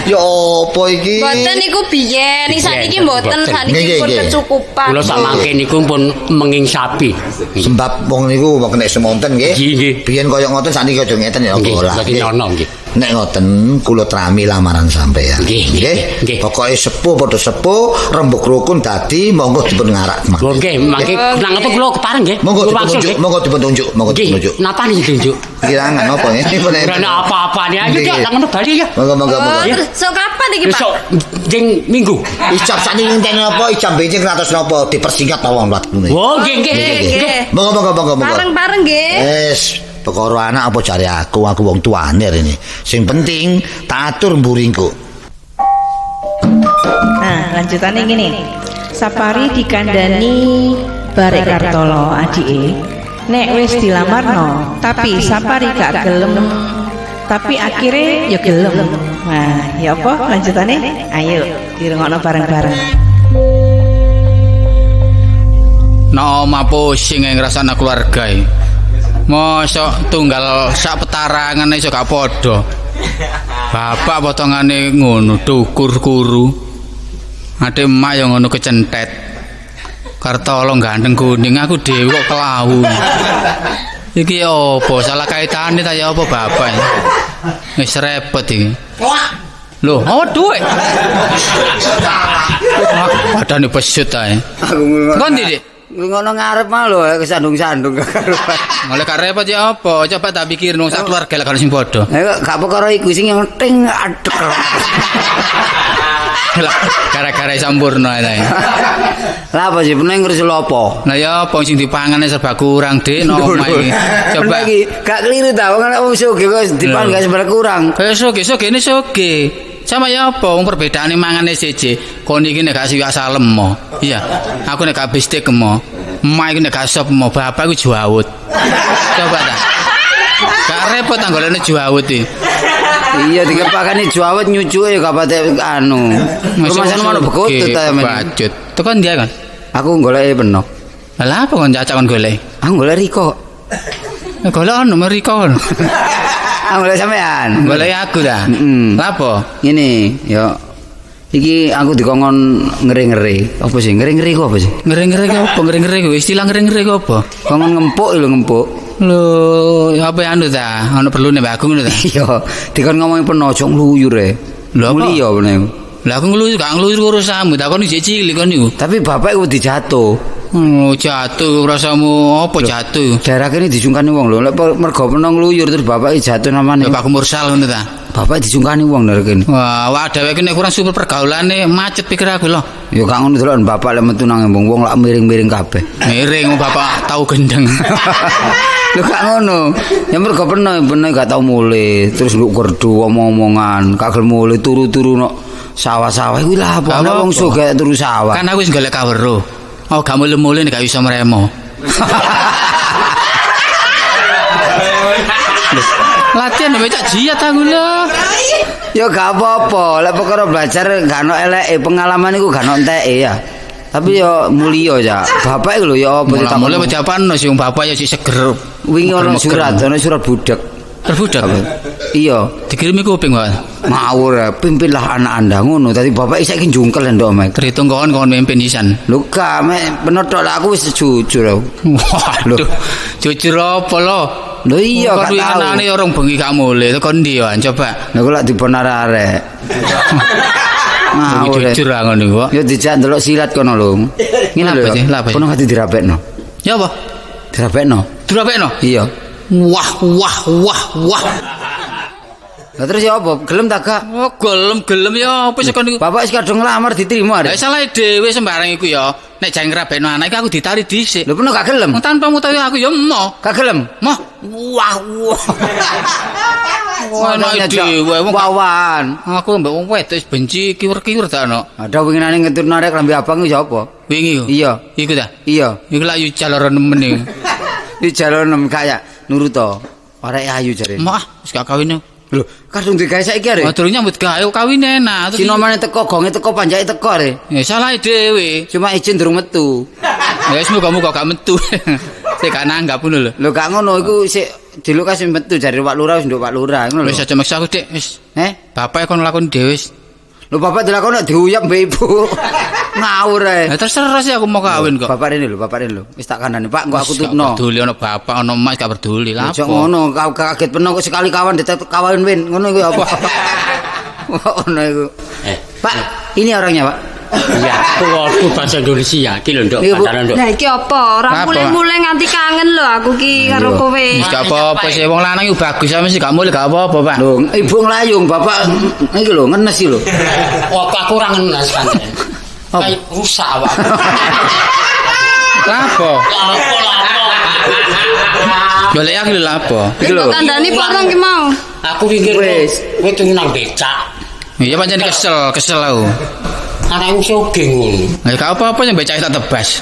Ya opo iki? Mboten niku biyen, sakniki mboten sakniki pun kecukupan. Kula sak mangke niku pun menging sapi. Sebab wong niku wong kena semonten nggih. Nggih. Biyen kaya ngoten sakniki aja ngeten ya Nggih, bola. lagi nono nggih. Nek ngoten kula trami lamaran sampeyan. Nggih, nggih. Pokoke sepuh padha sepuh, rembug rukun dadi monggo dipun ngarak. Nggih, mangke nang ngoten kula kepareng nggih. Monggo dipun tunjuk, monggo dipun tunjuk, monggo dipun tunjuk. Napa niki tunjuk? Kirangan apa nggih? Ora apa-apa nih. Ayo Cok, nang ngono bali ya. Monggo monggo monggo. Sok kapan iki, Pak? Besok jeng Minggu. Ijab sakniki ngenteni apa? Ijab benjing ratus napa? Dipersingkat ta wong lat ngene. Oh, nggih nggih. Monggo monggo monggo monggo. Bareng-bareng nggih. Wis, perkara anak apa cari aku wong tuane rene. Sing penting tak atur mburingku. Nah, lanjutannya gini. Sapari dikandani Barek Kartolo adike. Nek wis dilamarno, tapi Sapari gak gelem. Tapi akhirnya ya gelem. Nah, ya apa lanjutannya? Ayo dirungokno bareng-bareng. Nah, omah pusing ngrasakno keluarga iki. Mosok tunggal sak petarangan iso gak padha. Bapak potongane ngono dukur kuru. Ade emak yo ngono kecentet. Kartolo ganteng kuning aku dhewe kok kelawu. Iki opo salah kaitane ta ya apa bapak? Wis repot iki. Loh, apa duwe? Padane pesut ae. Kon ndi, Dik? Ngono ngarep mah lho kesandung-sandung karuan. Oleh gak repot ya apa? Coba tak pikir nang sak keluarga lek sing padha. Gak perkara iku sing penting adek. Gara-gara sampurna ae. Lah apa sih peneng ngurus lho apa? Lah ya apa sing dipangane serba kurang, Dik, nang omah iki. Coba iki gak keliru ta wong sugih kok dipangan gak sebar kurang. Kaya soge-sogene soge. Sama ya apa wong perbedaane mangane siji. Kon iki nek gak siwak salem mo. Iya. Aku nek gak bistik mo. Emak iki nek gak sop mo, bapak iku juawut. Coba ta. Gak repot tanggolane juawut iki. Iya dikepakane juawet nyucuke gak pate anu. Rumasan mana bekutut ta men. Bacut. Tekan dia kan. Aku goleki peno. Lah apa kon cacak kon golek? Aku golek Riko. Golek ono meriko. Aku golek sampean. Golek aku ta. Lah apa? Ngene, ya iki aku dikongkon ngeri-ngeri. Apa sih? Ngeri-ngeri ku apa sih? Ngeri-ngeri ku apa? Ngeri-ngeri ku istilah ngeri-ngeri ku apa? Kongkon ngempuk lho ngempuk. Lho, apa anu ta? Ono perlune mbak aku ngono ta? Iya, dikon ngomongi peno aja ngluyur e. Lho apa? Mulia meneh. Lah aku ngluyur gak ngluyur urusanmu, takon iki cilik kon niku. Tapi bapak iku dijatuh. Oh, jatuh rasamu apa jatuh? Daerah kene disungkani wong lho, lek mergo peno ngluyur terus bapak jatuh namane. Bapak mursal ngono ta? Bapak disungkani wong daerah kene. Wah, awak dhewe iki nek kurang super pergaulane macet pikir aku lho. Ya gak ngono delok bapak lek metu nang embung wong lak miring-miring kabeh. Miring bapak tahu gendeng. Lho gak ngono. Ya mergo peno gak tau mulih, terus nduk gerdu omong-omongan, kagel mulih turu-turu no sawah-sawah iku lha apa ana wong sugih turu sawah. Kan aku wis golek kawero. Oh, gak mulih-mulih nek gak iso mremo. Latihan becak jiat aku lho. Ya gak apa-apa, lek perkara belajar gak ono eleke, pengalaman iku gak ono enteke ya. Tapi ya mulia ya. Bapak iku lho ya apa tak mulai pejapan sing bapak ya sik seger. Wingi ono surat budak. Terbudak. Iya, dikirimi kuping, Pak. Ngawur, pimpinlah anak Anda ngono. Tadi bapak saiki jungkel ndok, Mek. Terhitung kon mimpin pisan. Lho gak, Mek, penotok aku wis jujur. Waduh. Jujur apa lo? Lho iya gak tau. Anane orang bengi gak mulih, tekan ndi yo coba. Lha kok lak dipon arek-arek. Ngawur jujur lah ngono kok. Ya dijak ndelok silat kono lho. Ngene lho. Kono gak dirapekno. Ya apa? Dirapekno. Dirapekno? Iya. Wah. Lah terus ya apa? Gelem ta gak? Oh, gelem ya apa sik niku. Bapak wis kadung nglamar diterima arek. Lah salah dhewe sembarang iku ya. Nek jang ngrabekno anak iki aku ditari dhisik. Lho peno gak gelem. Tanpa mutawi aku ya emoh. Gak gelem. Moh. Wah. Wah, dhewe wong wawan. Aku mbek wong wedok wis benci kiwer-kiwer ta ono. Ada winginane ngeturno arek klambi abang iku sapa? Wingi ku. Iya. Iku ta? Iya. Iku lak yo jalur nemen iki. Iki jalur nemen kaya nurut to. Arek ayu jare. Mah, wis gak kawin. Lho, kadung digawe saiki arek. Oh, durung nyambut gawe kawin enak. Sinomane teko, gonge teko, panjake teko arek. Ya salah dhewe. Cuma izin durung metu. Ya wis muga-muga gak metu. Sik gak nanggap ngono lho. Lho gak ngono iku sik diluk kasih metu jare Pak Lurah wis nduk Pak Lurah ngono lho. Wis aja maksa aku, Dik. Wis. Bapak kon lakoni dhewe wis. Lho bapak dilakoni diuyap mbek ibu. Ngawur ae. Ya terserah sih aku mau kawin kok. Bapak rene lho. Wis tak kandhani, Pak, engko aku tutno. Peduli ono bapak, ono emas gak peduli lah. Ojo ngono, kaget peno kok sekali kawan ditetep kawin win. Ngono iku apa? Ngono iku. Pak, ini orangnya, Pak. Ya, aku bahasa Indonesia iki lho, Nduk. Lah iki apa? Ora mulai nganti kangen lho aku ki karo kowe. Wis gak apa-apa sih wong lanang iku bagus sampe sih gak mulih gak apa-apa, Pak. Lho, ibu nglayung, bapak iki lho ngenes iki lho. Aku ora ngenes kan. Kayak rusak, Pak. Lapo? Golek aku lho lapo? Iki lho. Kandhani barang ki mau. Aku pikir wis kowe tuh nang becak. Iya pancen kesel aku. Anakku sogeng ngono. Lah gak apa-apa yang becake tak tebas.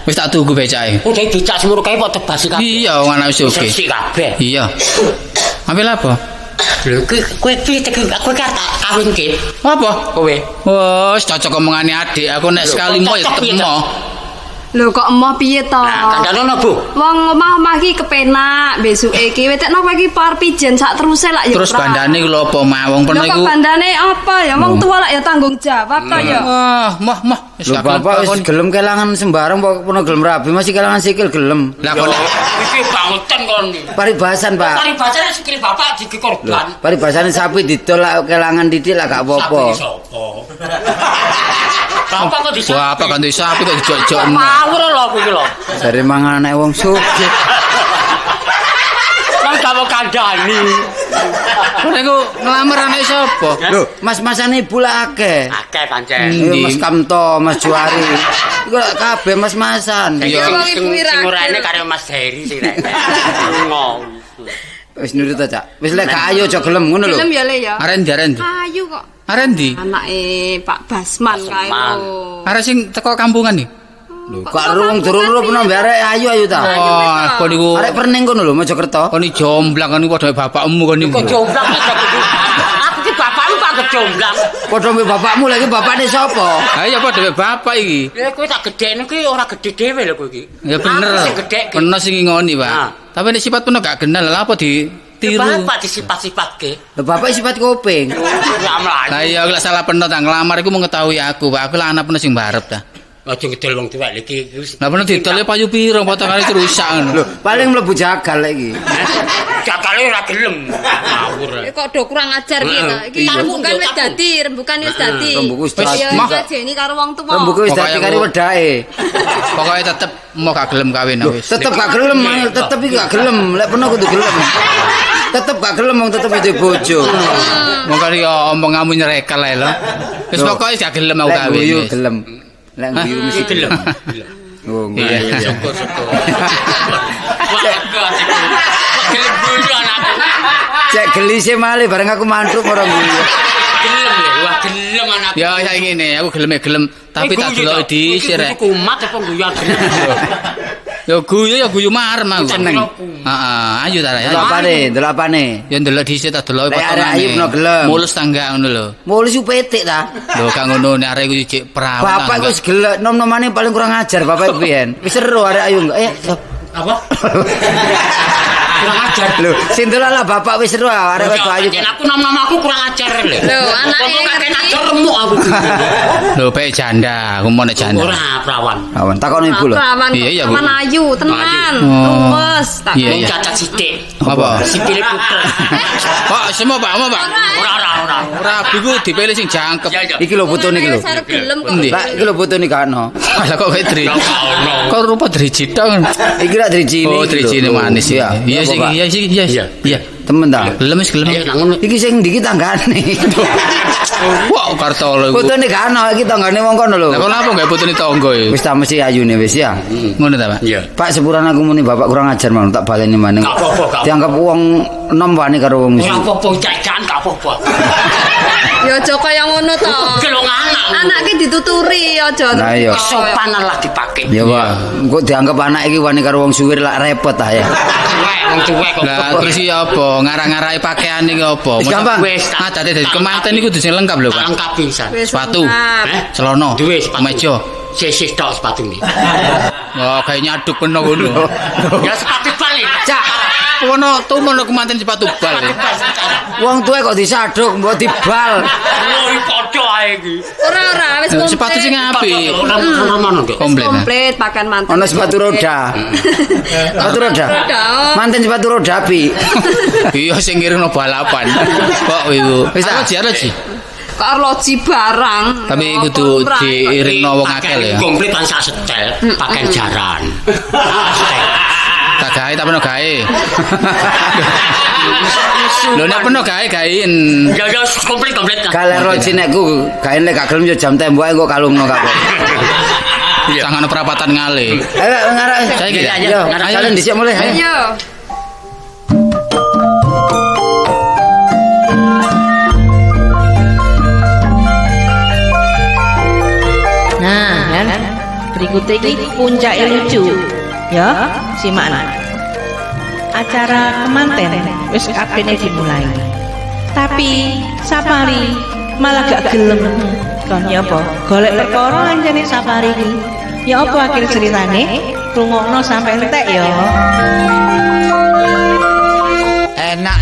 Wis tak tuku becake. Oh, dari becak semur kae kok tebas kabeh. Iya, wong anak wis oke. Sik kabeh. Iya. Ambil apa? Lho, kowe piye aku tak kawinke. Apa? Kowe. Wes cocok omongane adik, aku nek sekali mo ya tetep mo. Lho kok emoh piye to? Kandhane ono, Bu? Wong omah-omah iki kepenak, besuke iki wetekno kowe iki par pijen sak teruse lak ya. Terus bandane ku lho apa mawong peno iku. Lho kok bandane apa ya? Wong tua lak ya tanggung jawab to ya. Mah. Lho bapak wis gelem kelangan sembarang kok peno gelem rabi masih kelangan sikil gelem. Lah kok iki bangutan kon. Paribasan, Pak. Paribasan sikil bapak diki korban. Paribasane sapi didol lak kelangan didik lah gak apa-apa. Bapak kok disapa? Wah, apa kan sapi kok dijok-jok. Ngawur lho aku iki lho. Dari mangan anak wong sugih. Kan gak mau kandhani. Kok niku ngelamar anak sapa? Lho, mas-masane ibu lah akeh. Akeh pancen. Mas Kamto, Mas Juari. Iku lak kabeh mas-masan. Iya, wong ibu Sing urane karo Mas Heri sing rek. Ngono. Wis nurut ta, Cak. Wis lek gak ayo aja gelem ngono lho. Gelem ya le ya. Arendi. Ayu kok. Arendi. Anake Pak Basman kae lho. Are sing teko kampungan iki. Lho, kok rung durung peno mbek arek ayu ta. Wah, kok niku Arek perning kono lho Mojokerto. kon iki jomblang kon niku padha bapakmu kon niku. Kok jomblang iki. Aku ki bapakmu kok jomblang. Padha mbek bapakmu lagi bapakne sapa? Ha iya padha bapak iki. Ya kowe tak gedhekne ki ora gedhe dhewe lho kowe iki. Ya bener. Aku sing gedhek. Peno sing ngoni, Pak. Tapi nek sifat peno gak kenal lha apa ditiru. Bapak disifat-sifatke. Lho bapak sifat kuping. Ya mlayu. Lah iya lek salah peno ta nglamar iku mengetahui aku, Pak. Aku lah anak peno sing barep ta. Aja ngedel wong tuwek iki. Lah peno didol payu piro potongane rusak ngono. Lho, paling mlebu jagal lek iki. Jagale ora gelem. Ngawur. Kok do kurang ajar ki ta. Iki rembukan wis dadi, rembukan wis dadi. Rembuku wis Ya dadi. ngajeni karo wong tuwa. Rembuku wis dadi karo wedake. Pokoke tetep mau gak gelem kawin wis. Tetep gak gelem, tetep iki gak gelem. Lek peno kudu gelem. Tetep gak gelem wong tetep itu bojo. Monggo yo omonganmu nyerekal ae lho. Wis pokoke gak gelem aku Lek kawin. guyu wis. gelem. Lek guyu mesti Gelem. Oh, Iya. Syukur-syukur. Gelem dulu anakku. cek gelise malih bareng aku mantuk ora guyu. Gelem lho, wah gelem anakku. Ya saiki ngene, aku gelem tapi tak deloki dhisik rek. Kumat apa guyu gelem. Ya guyu marem aku. Seneng. Heeh, ayo ta ya. Delok apane? Ya ndelok dhisik tak deloki Lek arek potongane. ayu peno gelem. Mulus tangga ngono lho. Mulus petik ta. Lho gak ngono nek arek iku cek perawan. Bapak wis gelek nom-nomane paling kurang ajar bapak biyen. Wis seru arek ayu enggak? Apa? Kurang ajar. Lho, sing delok lah bapak wis seru arek wedok ayu. Aku nom-nom aku kurang ajar lho. Lho, anake kakek nak ngerti. remuk aku. Lho bae janda, aku mau nek janda. Ora prawan. Awan takon ibu lho. Prawan Iya, iya, Bu. Prawan ayu, tenan. Oh. Luwes tak. Iya, Wong iya. cacat sithik. Apa? Sikile puter. Pak, semua Pak, mau Pak. Ora. Ora biku dipilih sing jangkep. Ya ya. Iki lho fotone iki lho. Sarep gelem kok. Endi? Lah iki lho fotone gak ono. Lah kok kayak dri. Lah, gak ono. Kok rupa driji tok. Iki lak drijine. Oh, drijine manis ya. Iya sih, Bapak. iya sih, iya. Iya. Temen ta. Gelem wis gelem. Ayo nang ngono. Iki sing ndi ki tanggane. Wah, kartolo iku. Fotone gak ono iki tanggane wong kono lho. Lah kok lapo gawe putune tangga iki? Wis ta mesti ayune wis ya. Ngono ta, Pak? Iya. Pak sepuran aku muni bapak kurang ajar mau tak baleni maneh. Gak apa-apa, gak apa-apa. Dianggap wong enom wani karo wong Ora musuh. apa-apa jajan gak apa-apa. Ya aja kaya ngono to. Gelong anak. Anake dituturi aja. Lah iya. Kesopanan lah dipake. Ya Pak, kok dianggap anak iki wani karo wong suwir lak repot ta ya. Wong tuwek kok. Lah terus iki apa? Ngarang-ngarai pakaian iki apa? Wis gampang. Wis Ah, dadi kemanten iku kudu sing lengkap lho, Pak. lengkap pisan. Wis Sepatu. lengkap. Celana, Duwe sepatu. kemeja. Sisih tok sepatune. Oh, kayak nyaduk peno ngono. Ya sepatu balik. Cak, Ono tumen kemanten sepatu bal. Wong tuwa kok disaduk mbok dibal. Oh, padha ae iki. Ora wis komplit. Sepatu sing apik. Komplit. Komplit pakaian manten. Ono sepatu roda. Sepatu roda. Manten sepatu roda api. Iya sing ngiringno balapan. Kok iku. Wis arji. Kok arloji barang. Tapi kudu diiringno wong akeh ya. Komplit lan sak setel, pakaian jaran. Tak gawe tak peno gawe. Lho nek peno gawe-gawein. Ya komplit. Galer rocinekku, gawe nek gak gelem yo jam temboke kok kalungno kabeh. Sangono perapatan ngale. Ayo ngarep. Saiki Yo, kalian dhisik mulai. Ayo. Ayo. Nah, kan berikutnya ini puncak lucu. Ya, simak. Acara kemanten wis kabeh dimulai. Tapi Sapari malah gak gelem. Kon ya apa? Golek perkara anjene Sapari iki. Ya apa akhir ceritane? Rungokno sampe entek ya. Enak.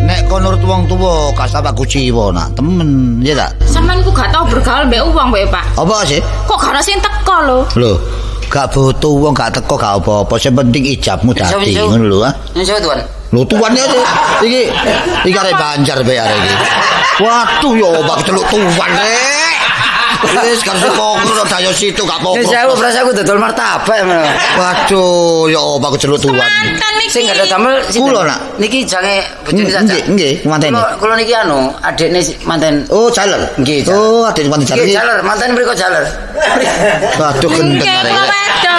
Nek kon nurut wong tuwa gak sampe kuciwa nak. Temen, ya tak? Sampeyan ku gak tau bergaul mbek uang mbek Pak. Apa sih? Kok gak ana sing teko lho. Lho, gak butuh wong gak teko gak apa-apa. Sing penting ijabmu dadi ngono lho, ha. Nyuwun tuan. Lho tuan ya iki arek Banjar bae arek iki. Waduh ya obak celuk tuan rek. Wis kan kok ngono daya situ gak apa-apa. Nek saya berasa aku dodol martabak. Waduh ya obak celuk tuan. Sing gak ada damel Kula nak niki jange bojone saja. Nggih, mantene. Kula niki anu, adikne manten. Oh, jaler. Nggih. Oh, adik manten jaler. Nggih, jaler, manten mriko jaler. Waduh gendeng arek.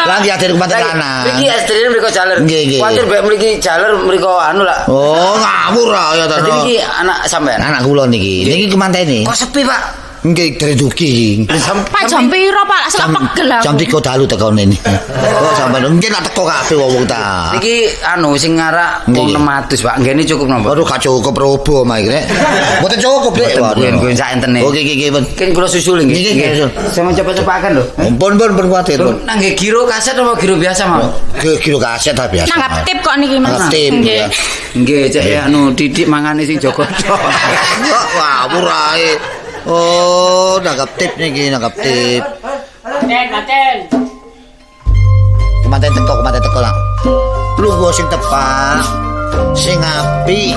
Lah nggih adik manten lanang. Niki istrine mriko jaler. Nggih. Kuwatir mbek mriki jaler mriko anu lah. Oh, ngawur ya ta. Niki anak sampean. Anak kula niki. Niki kemantene. Kok sepi, Pak? Nggih Dreduki. Pak jam piro Pak? Asal pegel aku. Jam 3 dalu tekone ini. Kok sampean nggih nak teko kabeh wong ta. Niki anu sing ngarak wong 600, Pak. Nggih cukup napa? Waduh gak cukup robo mah iki rek. Mboten cukup rek. Waduh sak entene. Oh nggih. Kan kula susul nggih. Nggih. Saya cepet-cepaken lho. Pun kuwatir. Nang nggih giro kaset apa giro biasa, Mas? Kira kaset ta biasa. Nanggap tip kok niki Mas. Tip. Nggih. Nggih, cek anu didik mangane sing Joko. Wah, murahe. Oh, nanggap tip niki, nanggap tip. Kemanten teko lah. Lu sing tepak, sing apik.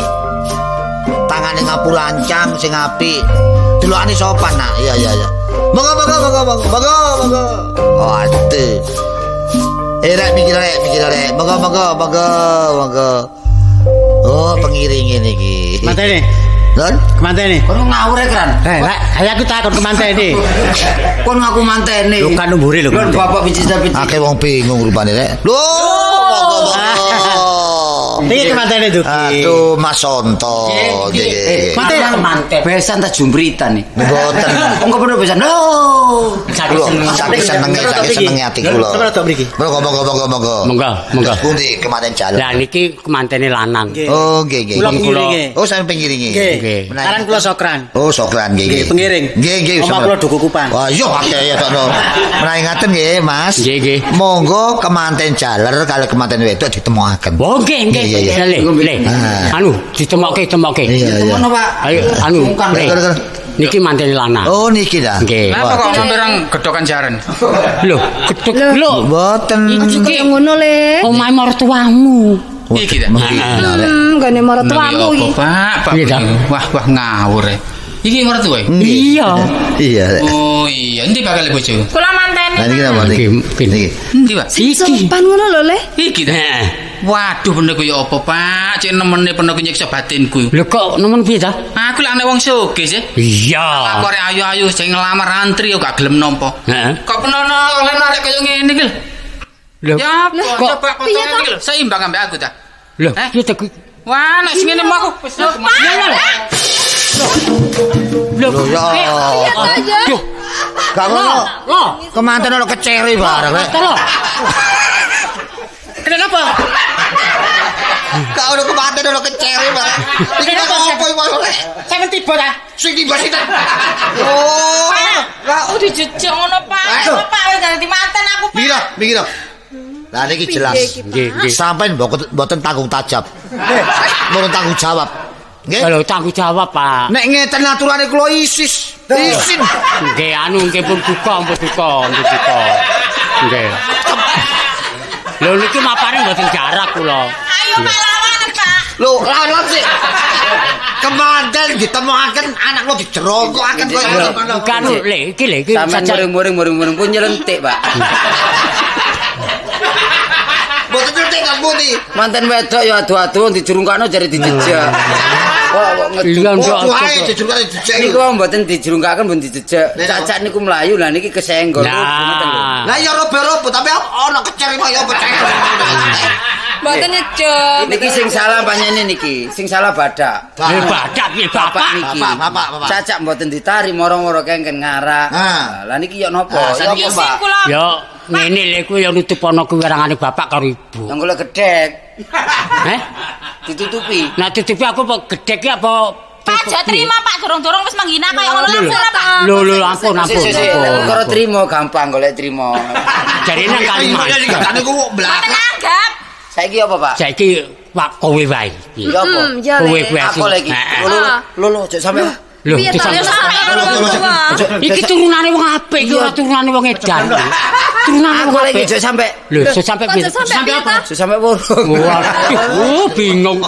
Tangane ngapu lancang sing apik. Delokane sopan nak. Iya. Monggo. Oh, atuh. Rek mikir rek. Monggo. Oh, pengiring niki. Mantene. Lon, Kemantene. Kon ngawur e kan? Ayo aku takon kemantene. Kon ngaku mantene. Lho kan mburi lho. Kon bapak picis-picis. akeh wong bingung rupane rek. Lho, Iki kemantene Duki. aduh Mas Sonto. Nggih. Manten. Besan ta jumbritan nih. Mboten. Kok bener besan. Loh. Saking senenge ati kula. Coba tok mriki. Monggo. Monggo. Pundi kematen jalan. Lah niki kemantene lanang. Oh, nggih. Kula pengiringe. Oh, sampe pengiringe. Nggih. Aran kula Sokran. Oh, Sokran nggih. Nggih, pengiring. Nggih. Omah kula Duku Kupang. Wah, yo akeh ya sakno. Menawi ngaten nggih, Mas. Nggih. Monggo kemanten jaler kali kemanten wedok ditemokaken. Oh, nggih. Iya. Le. Anu, ditemokke. Iya. Ngono, Pak. Ayo, anu. Keren. Niki mantene lanang. Oh, niki dah. Nggih. Kenapa kok nonton gedokan jaran? Lho, gedhek lho. Mboten. Kaya ngono le. Omahe mertuamu. Iki ta. Gane maratuamu iki. Pak. Iya, Dak. Wah ngawur e. Iki mertua. Iya. Iya. Oh iya, endi bakal bojo? Kula manteni. Nah, niki napa niki? Niki. Endi, Pak? Sopan ngono lho le. Iki ta. Waduh bener kaya apa, Pak? Cek nemene penuh nyiksa batinku. Lho kok nemen piye ta? Aku lak nek wong sugih sih. Iya. Aku arek ayu-ayu sing ngelamar antri yo gak gelem nampa. Heeh. Kok penono oleh narik kaya ngene iki lho. Lho, Ya, kok coba potongan iki lho, seimbang ambek aku ta. lho, piye ta? Wah, nek sing ngene mah aku wis Lho ya. Yo, Gak ngono. lho. Kemanten ono keceri bareng rek. Lho. Kenapa? Gak ono kemanten ono keceri bareng. Iki Kenapa? apa iki rek? Sampe tiba ta? Sing tiba sita. Oh. Oh dijujuk ngono Pak. Pak wis dadi manten aku Pak. Mikir. Lah niki jelas. Nggih. Sampeyan mboten tanggung tajab. Mboten tanggung jawab. Nggih. Kalau tanggung jawab, Pak. Nek ngeten aturane kula isin. Nggih, anu nggih pun duka. Nggih. Lho niki mapane mboten jarak kula. Ayo Pak lawanan, Pak. Lho, lawan sih. Kemanten ditemokaken anak lo dijerokokaken koyo ngono. Kan iki Sampeyan muring-muring pun nyelentik, Pak. Mboten ngerti kan Budi. Manten wedok ya adu-adu dijurungkano jare dijejak. Kok Iya, Oh, wae dijurungkane dijek. niku mboten dijurungkaken pun dijejak. Cacak niku mlayu lah niki kesenggol. Lah ya robo-robo tapi ana kecer kaya pecah. Mboten nyejuk. Niki sing salah panjenengan niki, sing salah badak. badak piye bapak niki. Bapak. Cacak mboten ditari moro-moro kengken ngarak. Lah niki ya napa? Ya apa, Pak? yo ngene lho kuwi ya nutup ana kuwerangane bapak karo ibu. Yang kula gedhek. Heh? Ditutupi. Nah tutupi aku apa gedhek ki apa Pak aja terima Pak durung-durung wis menghina kaya ngono langsung lah Pak. lho ampun. Karo trimo gampang golek trimo. Jarine nang Kalimantan. Katane ku blak. Mboten anggap. Saiki apa, Pak? Saiki Pak kowe wae. Ya apa? Ya Kowe le. kuwi Aku lagi. Lho, cek sampe. Lho Piye ta disam- sampe iki turunane wong apik iki ora turunane wong edan. Turunane Aku wong lagi apik. cek sampe. Lho sampe piye? Sampe apa? Cek sampe burung. Waduh, bingung.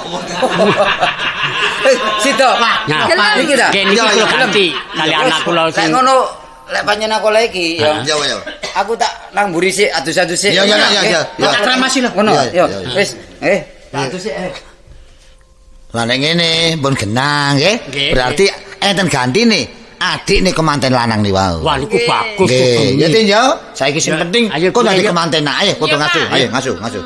Situ. Nah, Iki ta. kene iki kula ganti kali anak kula Kayak sing ngono lek panjenengan aku lagi ya. Ya. Aku tak nang mburi sik adus-adus sik. Ya. Tak kremasi lho. Ngono. Ya. Yo. Wis, tak adus sik. Lah nek ngene pun genang nggih. Nggih. Berarti enten gantine adik nih kemanten lanang nih wau. wah niku bagus. Nggih, ya Tin yo. Saiki sing Ya, penting ayo, kok dadi ayo. kemanten. Nah, ayo padha Iya, ngaso. Pak. Ayo ngaso.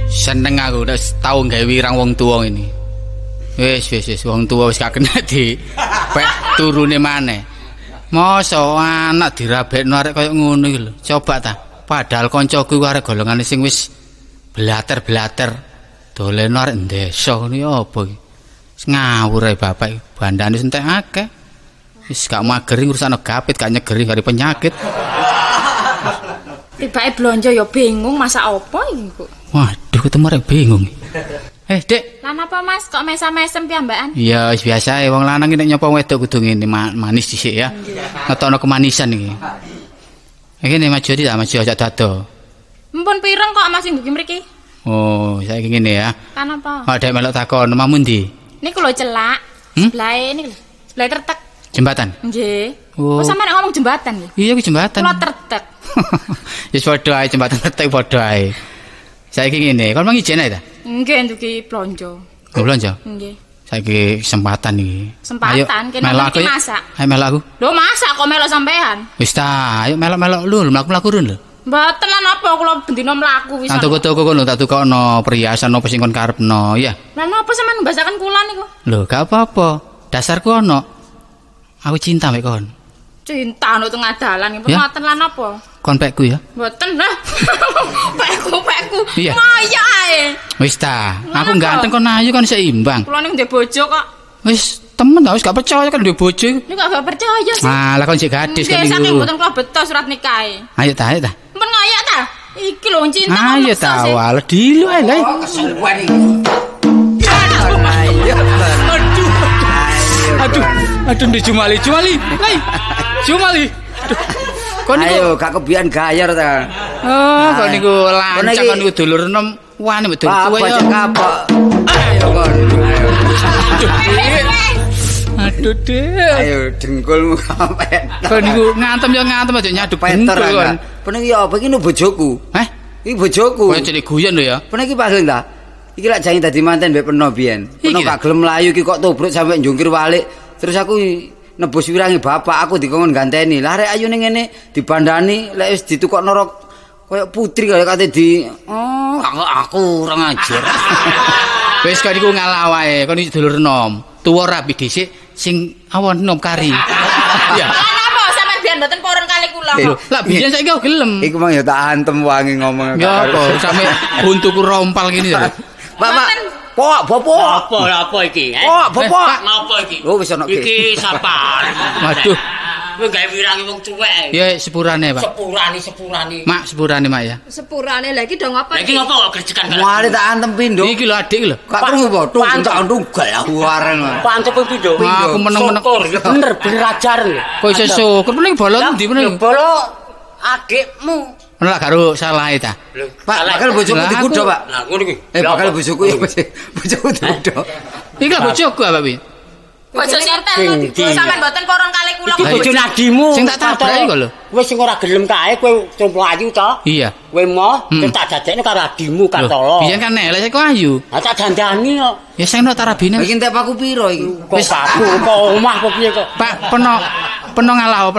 Seneng aku udah tau gawe wirang wong tuwa ini. Wis wong tuwa wis kakena di pek turune maneh. Mosok anak dirabekno arek koyo ngono iki lho. Coba ta. Padahal kancaku arek golongane sing wis blater-blater doleno arek desa ngono ya apa iki. Wis ngawur ae bapak iki. Bandane entek akeh. Wis gak mageri urusan gapit gak nyegeri karo penyakit. Tibake blonjo ya bingung masak apa iki kok. Waduh ketemu arek bingung. Dek. Lah napa Mas kok mesam-mesem piyambakan? Ya wis biasa wong lanang nek nyapa wedok kudu ngene manis dhisik ya. Ngetono kemanisan iki. Iki nek maju iki maju aja dado. Mumpun pireng kok Mas ndugi mriki? Oh, saiki ngene ya. Kan apa? Ada melok takon omamu ndi? Niku lho celak. Sebelahe niku lho. Sebelah tertek. Jembatan. Nggih. Oh. Oh, sampeyan ngomong jembatan nggih. Iya ki jembatan. Kula tertek. Wis padha ae jembatan tetek padha ae. Saiki ngene, kon mangijen ae ta? Nggih ndugi blonjo. Goblonjo. Nggih. Saiki kesempatan iki. Kesempatan, kene melok iki aku ya. masak. Ayo melok aku. Lho masak kok melok sampean? Wis ta, ayo melok-melok lu, mlaku-mlaku run lho. Mboten lan apa kula bendina mlaku wis. Nang toko-toko kono tak tukokno perhiasan apa sing kon karepno, ya. Lah napa sampean mbasaken kula niku? Lho, gak apa-apa. Dasarku ono. Aku cinta mek kon. Cinta nek tengah dalan nggih Ya. mboten lan apa? Kon pekku ya. Mboten lah. Pekku. Iya. Kaya ae. Wis ta, aku Kenapa? ganteng kon ayu kon seimbang. Kula ning ndek bojo kok. Wis temen ta wis gak percaya kan duwe bojo iku. Niku gak percaya sih. Malah kon sik gadis kan Nggih, saking niku. mboten kula beto surat nikahe. Ayo ta, ayo ta. Mpun ngayak ta? Iki lho cinta kok Ayo meksa ta, sih. wale dilu ae lho. Keseruan iki. Aduh, ndi Jumali. Lai. Jumali. Kon niku Ayo gak kebian gayar ta. oh, kon niku lancang iki- kon niku dulur enom wani betul Apa tuwa ya. cek kapok. Ayo kon. Aduh, Dek. Ayo dengkulmu kapet. Kon niku ngantem aja nyaduk Peter dengkul kon. kan. Peniki apa iki nu bojoku. Heh, Iki bojoku. kowe cilik guyon lho ya. Peniki pageng ta. Iki lak jange dadi manten mbek peno biyen. Peno Iki gak gelem mlayu iki kok tobruk sampe njungkir walik. Terus aku nebus wirangi bapak aku dikon ganteni. Lah rek ayu ning ngene dibandani lek wis ditukokno rok koyo putri kaya kate di aku ora ngajar. Wis kon niku ngalah wae, kon iki dulur enom. Tuwa rapi dhisik sing awon enom kari. Ya. Lah napa mboten poron kali kula. Lah biyen saiki aku gelem. Iku mang ya tak antem wangi ngomong. Ya apa sampe buntuku rompal gini ya. Pak. Pok, bapak. Apa iki? Pok, bapak. Ngapa iki? Oh wis ana Iki sapa? Waduh. Kowe gawe wirangi wong tuwek. Ya sepurane, Pak. Sepurani. Mak sepurane, Mak ya. Sepurane lagi dong apa? Lagi ngapa kok gerjekan karo? Wali tak antem pindho. Iki lho adik lho. Gak krungu po, tak ndunggal aku waren. Pancep pindho. Aku meneng-meneng. Bener ajar lho. Kok iso syukur meneng bolong ndi meneng. Bolo adikmu. Ora karo salah ta. Pak, bakal bojoku dikudo, Pak. Lah ngono iki. Bakal bojoku ya bojoku dikudo. Iki lho bojoku apa piye? Bojo nyentel sampean mboten poron kali kula. Iki bojo nadimu. Sing tak tabrak kok lho. Kowe sing ora gelem kae kowe complo ayu to? Iya. Kowe moh tak dadekne karo adimu Katolo. Biyen kan elek kok ayu. Ha tak dandani kok. Ya sing no tarabine. Iki entek aku piro iki? Wis aku kok omah kok piye kok. Pak peno ngalah.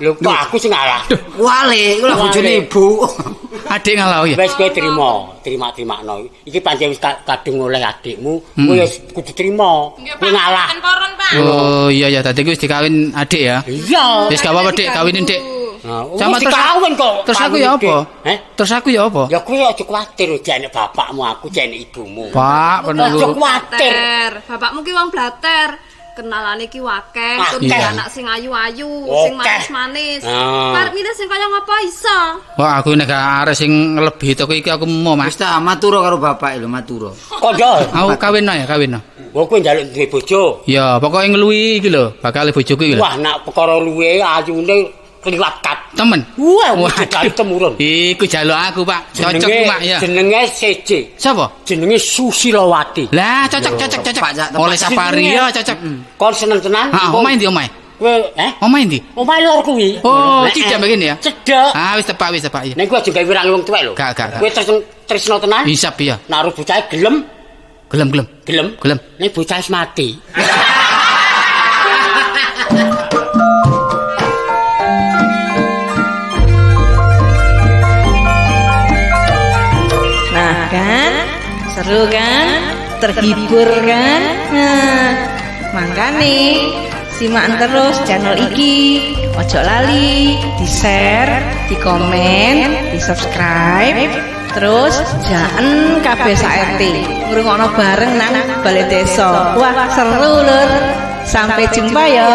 Lho kok aku sing ngalah. Wale, iku lho bojone ibu. Adik ngalah ya. Wis kowe terima-terima. Iki pancen wis kadung oleh adikmu, kowe wis kudu terima. Kowe ngalah. Poron, Pak. Oh iya ya tadi wis dikawin adik ya. Iya. Wis gak apa-apa Dik, kawinin Dik. Sama kawin kok. Terus aku ya apa? Terus aku ya apa? Ya kowe aja kuwatir jane bapakmu, aku jane ibumu. Pak, Aja penunggu. kuwatir. Bapakmu ki wong blater. Kenalane ki wakeh, tur iya. anak sing ayu-ayu, Okeh. sing manis-manis. Ah. Karep milih sing kaya ngapa iso? Wah, aku nek arek sing lebih toko iki aku mau Mas. Wis ta matur karo bapak lho, matur. Kondol. Aku kawinno ya, kawinno. Wong kowe njaluk duwe bojo. Ya, pokoke ngluwi iki lho, bakal bojoku iki lho. Wah, nak perkara luwe ayune kliwat kat. Temen. Wah, Wah, dari temurun. Iku jaluk aku, Pak. Cocok ku, Mak ya. Jenenge CJ. Sapa? Jenenge Susilawati. Lah, cocok. Oleh safari ya cocok. Kon seneng tenan? Ah, omahe ndi omahe? Kowe Omahe ndi? omahe lor kuwi. Oh, tidak begini ya. Cedhak. Ah, wis tepak ya. Nek kowe aja gawe wirangi wong tuwek lho. Gak. Kowe tresno tenan? Hisap ya. Naruh bocah gelem. Gelem. Nek bocah wis mati. Nah kan, seru kan, terhibur kan. Nah, makane simak terus channel iki. Ojo lali di share, di komen, di subscribe. Terus jangan kabeh sak RT ngrungokno bareng nang Balai Desa. Wah seru lur. Sampai jumpa ya.